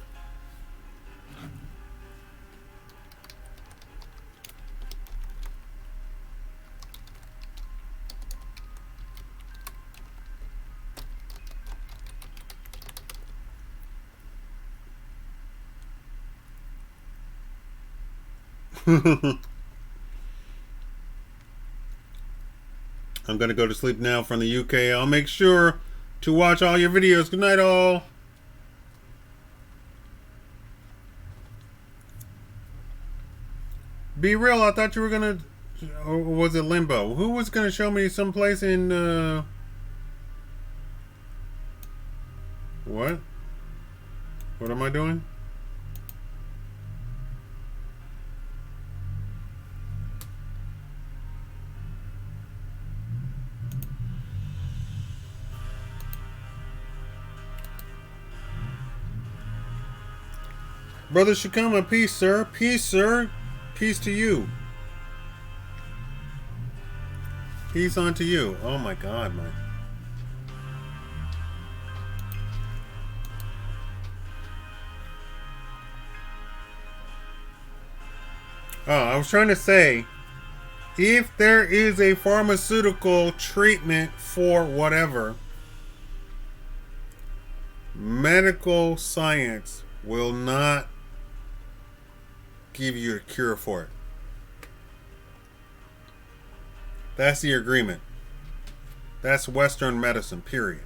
A: I'm gonna go to sleep now from the UK. I'll make sure to watch all your videos. Good night, all. Be real. I thought you were gonna, or was it Limbo? Who was gonna show me someplace in? What? What am I doing? Brother Shakaama, peace, sir. Peace, sir. Peace to you. Peace unto you. Oh my God, man. Oh, I was trying to say, if there is a pharmaceutical treatment for whatever, medical science will not give you a cure for it. That's the agreement. That's Western medicine, period.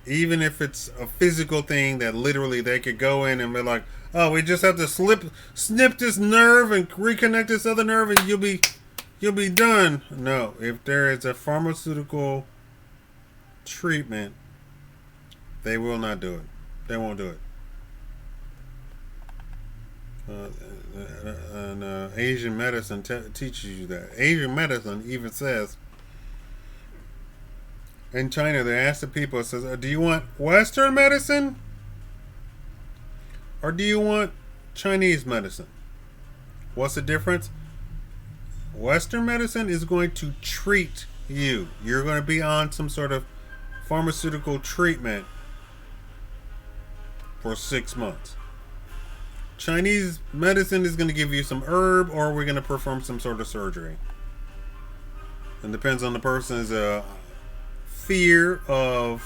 A: Even if it's a physical thing that literally they could go in and be like, oh, we just have to snip this nerve and reconnect this other nerve and you'll be done. No, if there is a pharmaceutical treatment, they will not do it. They won't do it. Asian medicine teaches you that. Asian medicine even says, in China, they ask the people, it says, do you want Western medicine? Or do you want Chinese medicine? What's the difference? Western medicine is going to treat you. You're going to be on some sort of pharmaceutical treatment for 6 months. Chinese medicine is going to give you some herb, or we're going to perform some sort of surgery. It depends on the person's fear of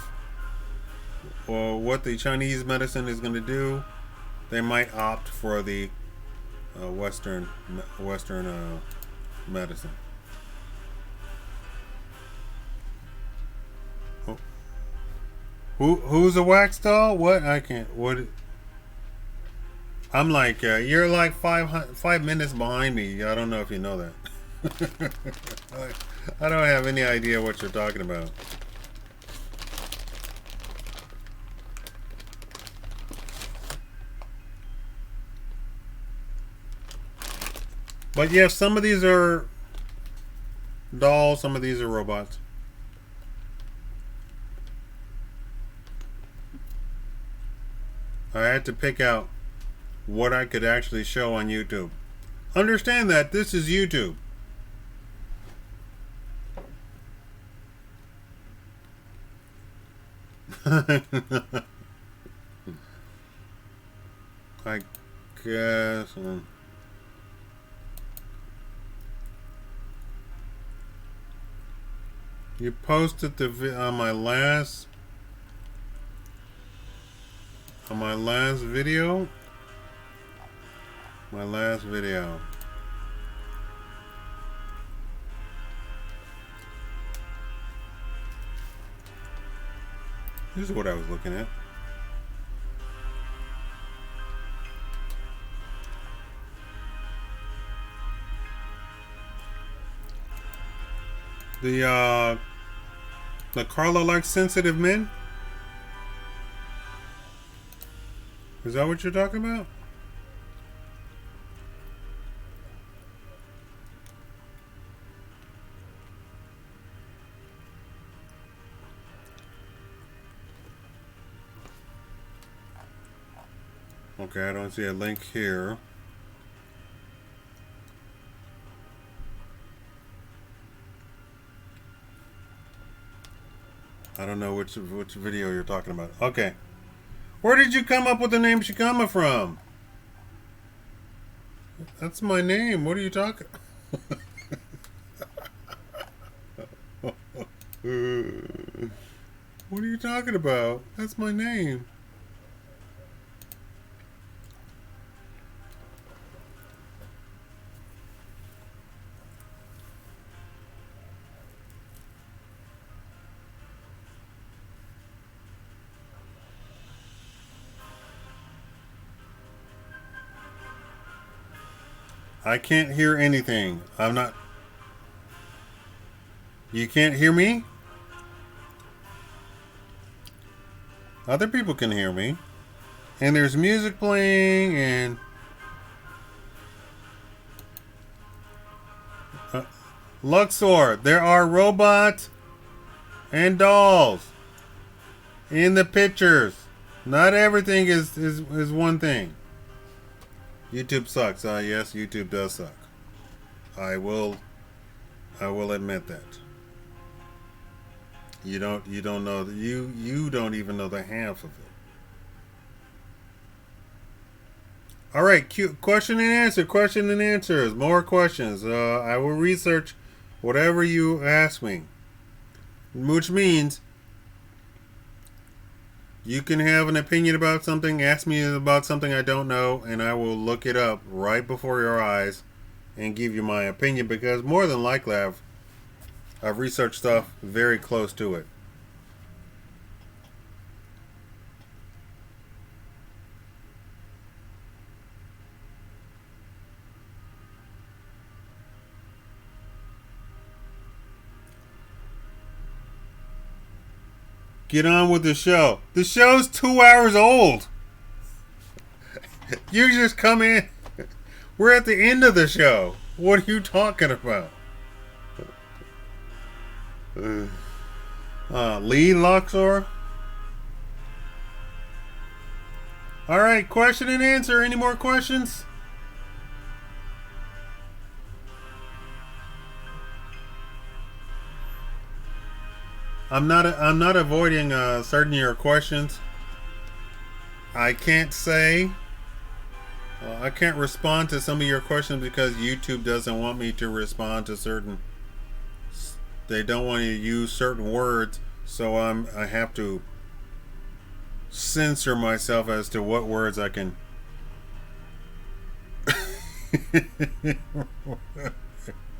A: what the Chinese medicine is going to do. They might opt for the Western medicine. Who's a wax doll? What? I can't. What? I'm like, you're like 5 minutes behind me. I don't know if you know that. I don't have any idea what you're talking about. But yes, some of these are dolls, some of these are robots. I had to pick out what I could actually show on YouTube. Understand that this is YouTube. I guess. You posted the on my last video. My last video. This is what I was looking at. The Carla likes sensitive men? Is that what you're talking about? Okay, I don't see a link here. I don't know which video you're talking about. Okay. Where did you come up with the name Shakaama from? That's my name. What are you talking? What are you talking about? That's my name. I can't hear anything. I'm not. You can't hear me? Other people can hear me. And there's music playing and... Luxor, there are robots and dolls in the pictures. Not everything is one thing. YouTube sucks. Yes, YouTube does suck. I will admit that. You don't know you don't even know the half of it. All right, question and answer. Question and answers. More questions. I will research whatever you ask me, which means you can have an opinion about something, ask me about something I don't know, and I will look it up right before your eyes and give you my opinion, because more than likely I've researched stuff very close to it. Get on with the show. The show's 2 hours old. You just come in. We're at the end of the show. What are you talking about? Lee Luxor. All right, question and answer. Any more questions? I'm not avoiding certain of your questions. I can't say. I can't respond to some of your questions because YouTube doesn't want me to respond to certain. They don't want you to use certain words, so I have to censor myself as to what words I can.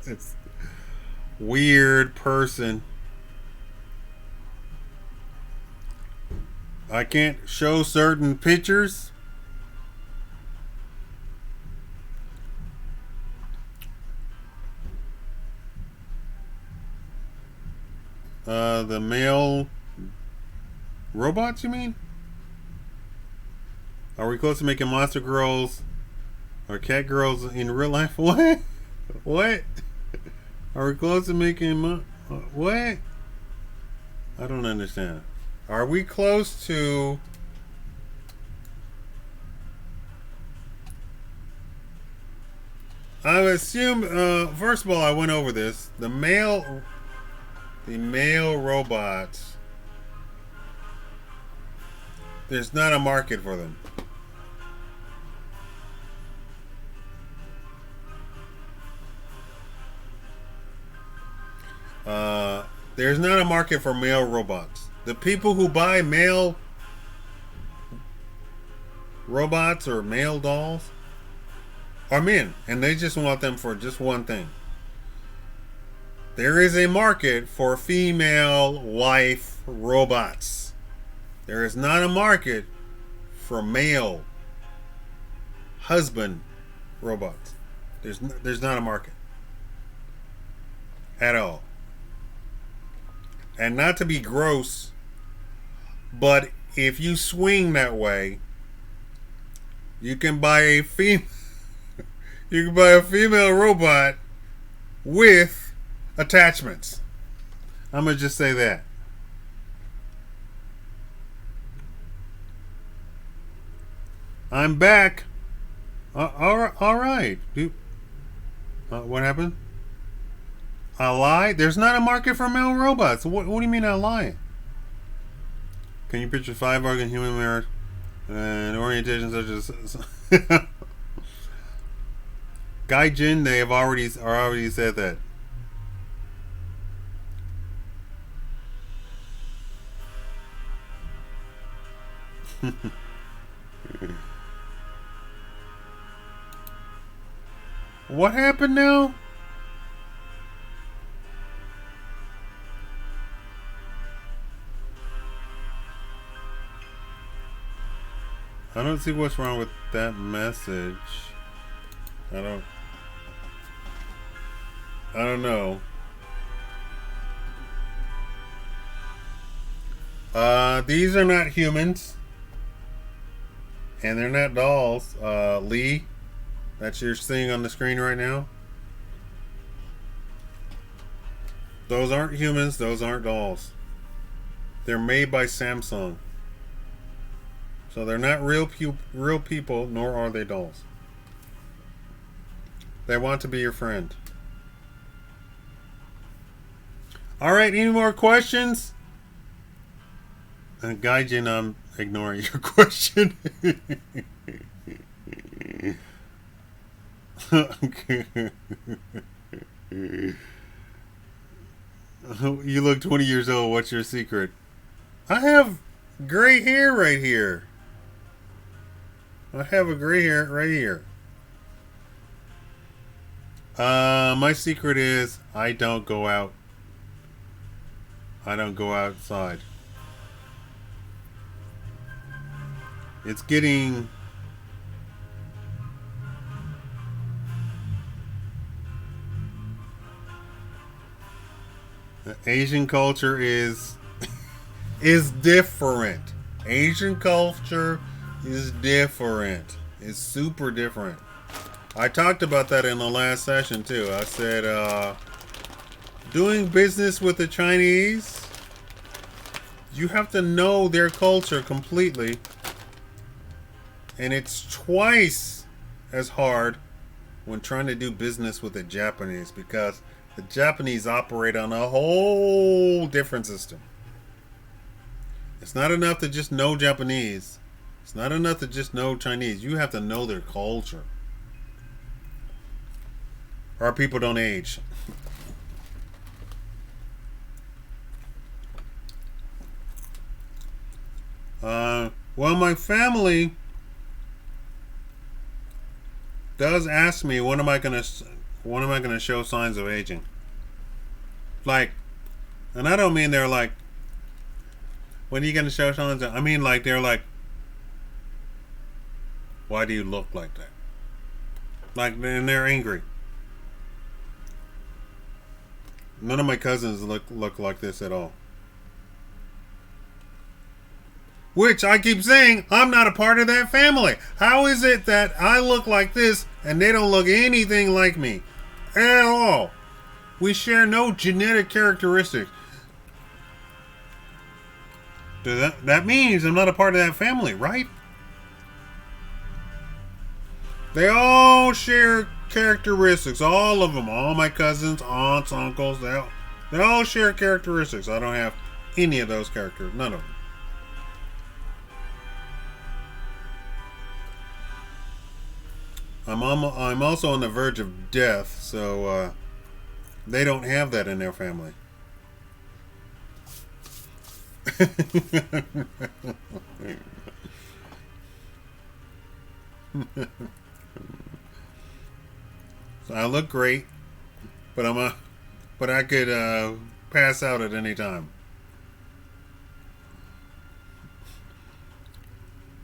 A: This weird person. I can't show certain pictures. The male robots, you mean? Are we close to making monster girls or cat girls in real life? What? What? Are we close to making what? I don't understand. Are we close to I assume. First of all, I went over this. The male robots. There's not a market for them. There's not a market for male robots. The people who buy male robots or male dolls are men, and they just want them for just one thing. There is a market for female wife robots. There is not a market for male husband robots. There's not a market at all. And not to be gross, but if you swing that way, you can buy a female robot with attachments. I'm gonna just say that. I'm back. All right. What happened? I lie? There's not a market for male robots. What do you mean I lie? Can you picture 5 organ human marriage and orientation such as Gaijin? They have already said that. What happened now? I don't see what's wrong with that message. I don't know. These are not humans. And they're not dolls. Lee, that you're seeing on the screen right now. Those aren't humans, those aren't dolls. They're made by Samsung. So they're not real people, nor are they dolls. They want to be your friend. Alright, any more questions? Gaijin, I'm ignoring your question. You look 20 years old. What's your secret? I have gray hair right here. I have a gray hair right here. My secret is I don't go out. I don't go outside. It's getting Asian culture is different. Asian culture is different. It's super different. I talked about that in the last session too. I said doing business with the Chinese, you have to know their culture completely. And it's twice as hard when trying to do business with the Japanese, because the Japanese operate on a whole different system. It's not enough to just know Japanese. It's not enough to just know Chinese. You have to know their culture. Our people don't age. Well, my family does ask me when am I gonna show signs of aging. Like, and I don't mean they're like, when are you gonna show signs of, I mean like they're like, why do you look like that? Like, and they're angry. None of my cousins look like this at all. Which I keep saying, I'm not a part of that family. How is it that I look like this and they don't look anything like me? At all. We share no genetic characteristics. That means I'm not a part of that family, right? They all share characteristics. All of them. All my cousins, aunts, uncles, they all share characteristics. I don't have any of those characters. None of them. I'm also on the verge of death, so they don't have that in their family. So I look great, but but I could pass out at any time.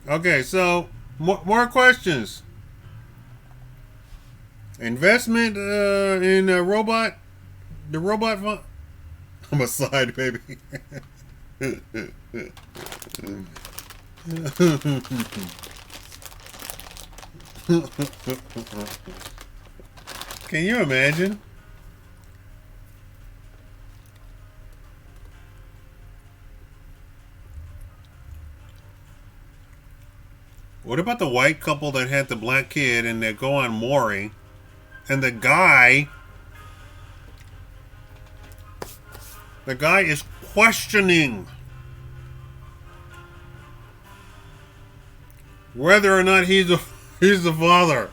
A: Okay, so more questions. Investment in a robot, the robot fund. I'm a side baby. Can you imagine? What about the white couple that had the black kid and they go on Maury and the guy is questioning whether or not he's the father.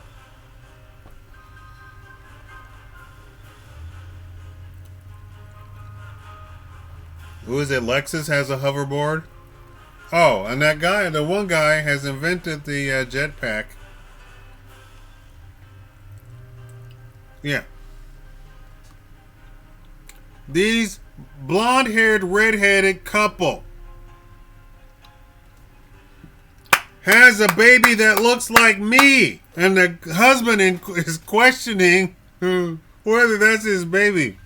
A: Who is it? Lexus has a hoverboard. Oh, and the one guy has invented the jetpack. Yeah. These blonde-haired, red-headed couple has a baby that looks like me, and the husband is questioning whether that's his baby.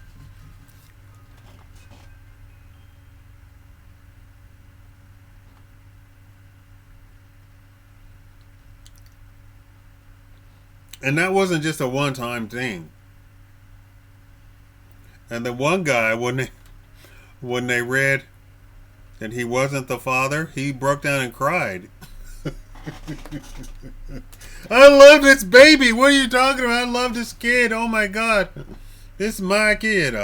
A: And that wasn't just a one-time thing. And the one guy, when they read that he wasn't the father, he broke down and cried. I love this baby. What are you talking about? I love this kid. Oh my God. This is my kid.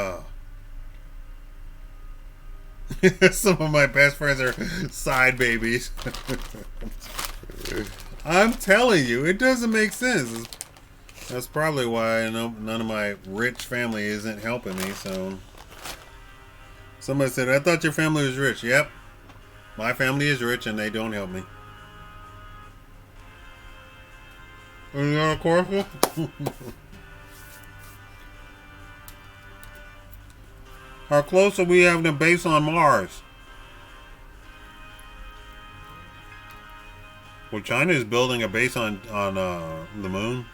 A: Some of my best friends are side babies. I'm telling you, it doesn't make sense. That's probably why none of my rich family isn't helping me. So somebody said, I thought your family was rich. Yep. My family is rich and they don't help me. Any other question? How close are we having a base on Mars? Well, China is building a base on the moon.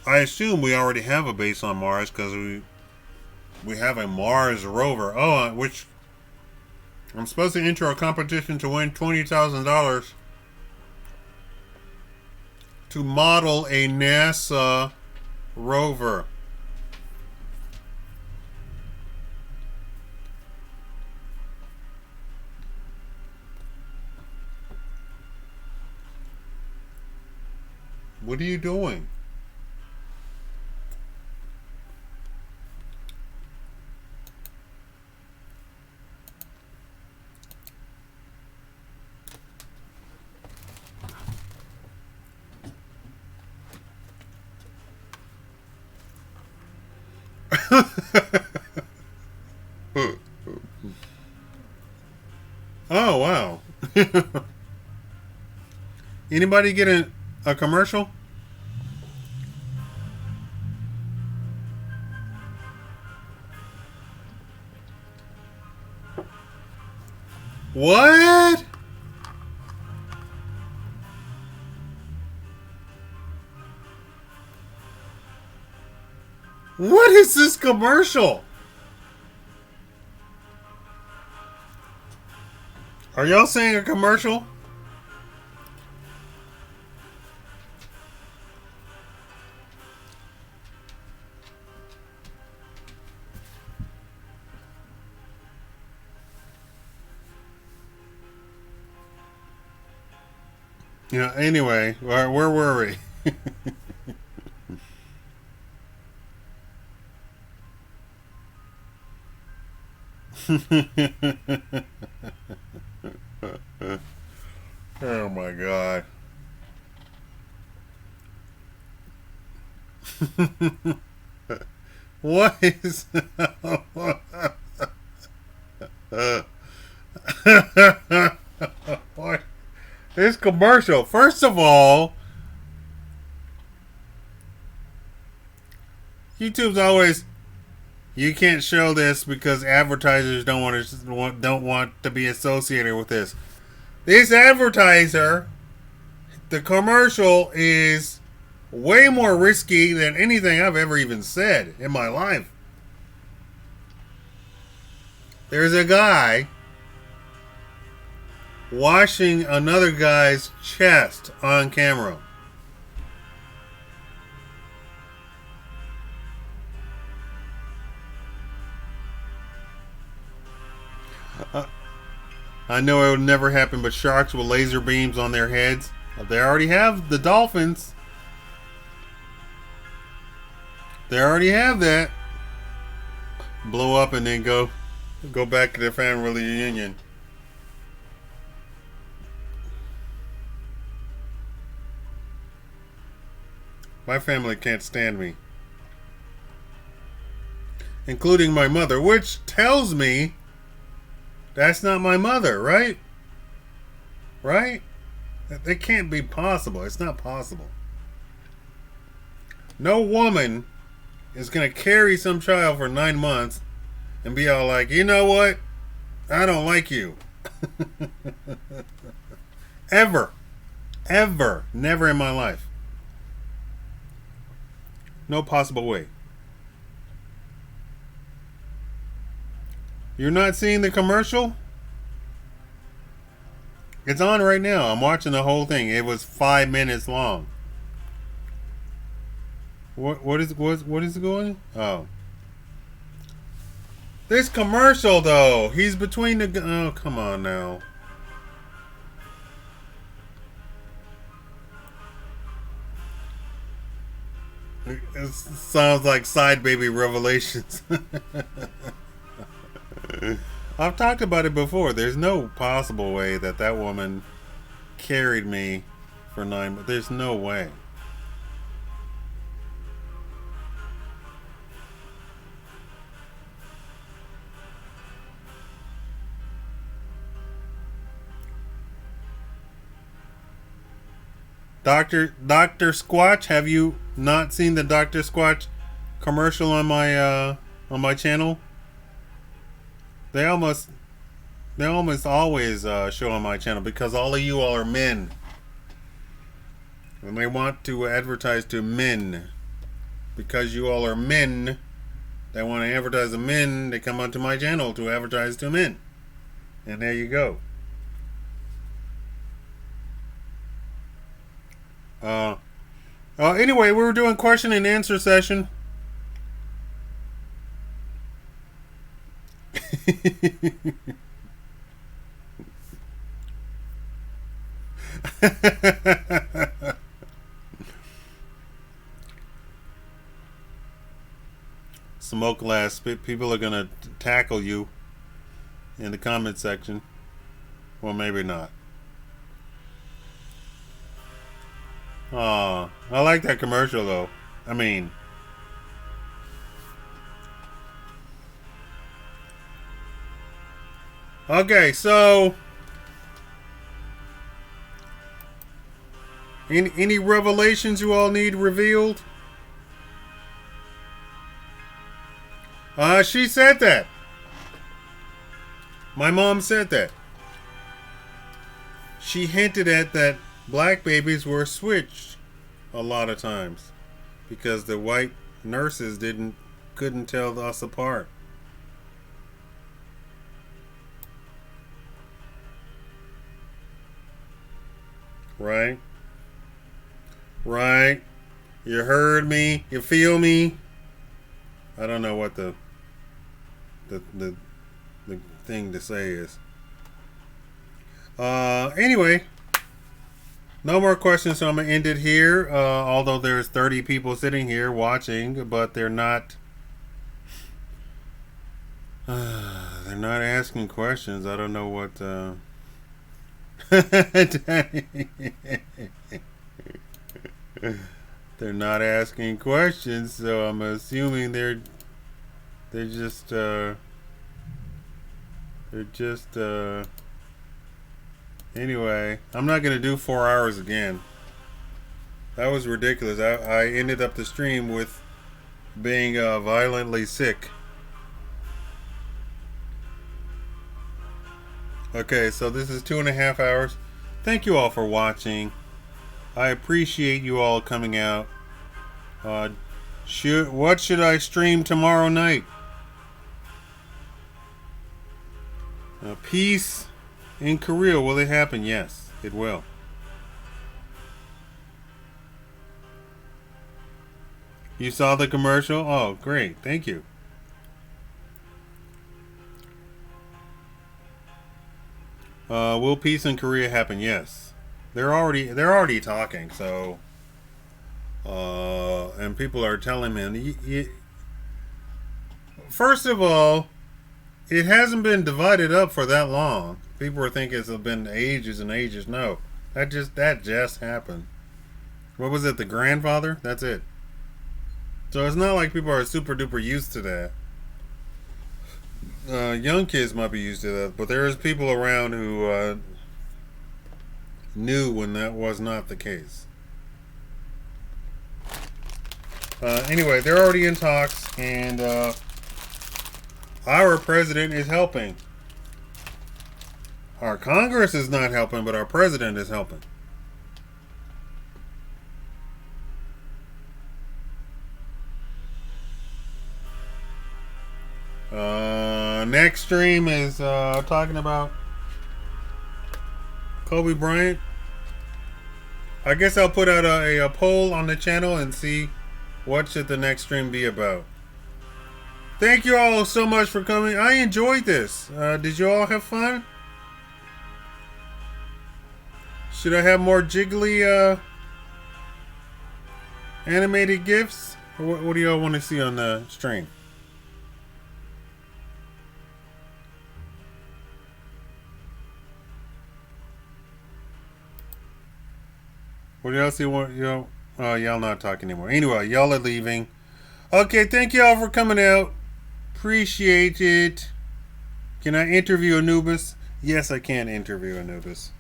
A: I assume we already have a base on Mars because we have a Mars rover. Oh, which I'm supposed to enter a competition to win $20,000 to model a NASA rover. What are you doing? Oh, wow. Anybody get a commercial? What? What is this commercial? Are y'all saying a commercial? Yeah. Anyway, where were we? Oh my god. What is what? This commercial? First of all, YouTube's always you can't show this because advertisers don't want to be associated with this. This advertiser, the commercial is way more risky than anything I've ever even said in my life. There's a guy washing another guy's chest on camera. Uh, I know it would never happen, but sharks with laser beams on their heads. They already have the dolphins. They already have that. Blow up and then go back to their family reunion. My family can't stand me, including my mother, which tells me that's not my mother, right? Right? That can't be possible. It's not possible. No woman is going to carry some child for 9 months and be all like, you know what? I don't like you. Ever. Ever. Never in my life. No possible way. You're not seeing the commercial? It's on right now. I'm watching the whole thing. It was 5 minutes long. What is it going? Oh. This commercial though. He's between the oh, come on now. It sounds like Side Baby Revelations. I've talked about it before. There's no possible way that that woman carried me for 9 months. There's no way. Doctor Squatch, have you not seen the Doctor Squatch commercial on my channel? They almost always show on my channel because all of you all are men. And they want to advertise to men. Because you all are men, they want to advertise to men, they come onto my channel to advertise to men. And there you go. Anyway, we were doing question and answer session. Smoke glass. People are gonna tackle you in the comment section. Well, maybe not. Aw, I like that commercial though. I mean, okay, so any revelations you all need revealed? She said that. My mom said that. She hinted at that black babies were switched a lot of times because the white nurses couldn't tell us apart. Right? Right? You heard me? You feel me? I don't know what the thing to say is. Anyway, No more questions, so I'm gonna end it here. Although there's 30 people sitting here watching, but they're not. They're not asking questions. I don't know what. They're not asking questions, so I'm assuming they're just anyway. I'm not gonna do 4 hours again. That was ridiculous. I ended up the stream with being violently sick. Okay, so this is 2.5 hours. Thank you all for watching. I appreciate you all coming out. What should I stream tomorrow night? Peace in Korea. Will it happen? Yes, it will. You saw the commercial? Oh, great. Thank you. Will peace in Korea happen? Yes. They're already talking, so and people are telling me first of all, it hasn't been divided up for that long. People are thinking it's been ages and ages. No. That just happened. What was it? The grandfather? That's it. So it's not like people are super duper used to that. Young kids might be used to that, but there's people around who knew when that was not the case. Anyway, they're already in talks, and our president is helping. Our Congress is not helping, but our president is helping. Next stream is talking about Kobe Bryant. I guess I'll put out a poll on the channel and see what should the next stream be about. Thank you all so much for coming. I enjoyed this. Did you all have fun? Should I have more jiggly animated GIFs? What do y'all want to see on the stream? What else you want? Y'all not talking anymore. Anyway, y'all are leaving. Okay, thank y'all for coming out. Appreciate it. Can I interview Anubis? Yes, I can interview Anubis.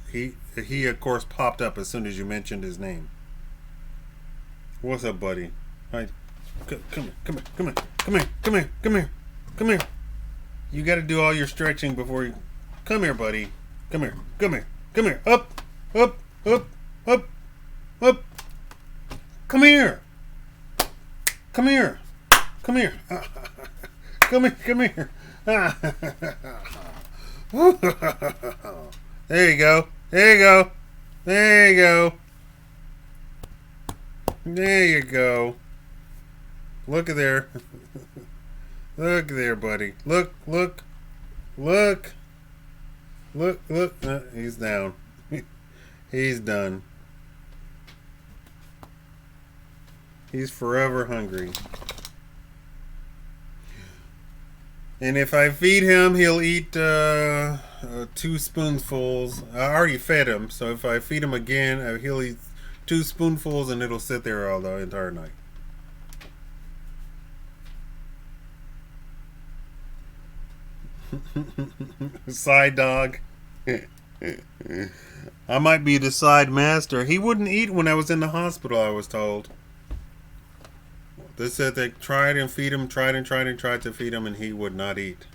A: He of course popped up as soon as you mentioned his name. What's up, buddy? Hi. Come here. You got to do all your stretching before you. Come here, buddy. Come here. Up. Come here. Come here. There you go. Look at there. Look there, buddy. Look. He's down. He's done. He's forever hungry. And if I feed him, he'll eat 2 spoonfuls. I already fed him, so if I feed him again, he'll eat 2 spoonfuls and it'll sit there all the entire night. Side dog. I might be the side master. He wouldn't eat when I was in the hospital, I was told. They said they tried to feed him, tried to feed him, and he would not eat.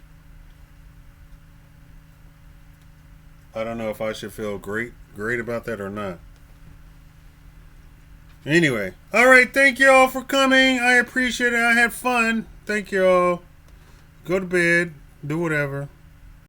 A: I don't know if I should feel great about that or not. Anyway, alright, thank you all for coming. I appreciate it. I had fun. Thank you all. Go to bed. Do whatever.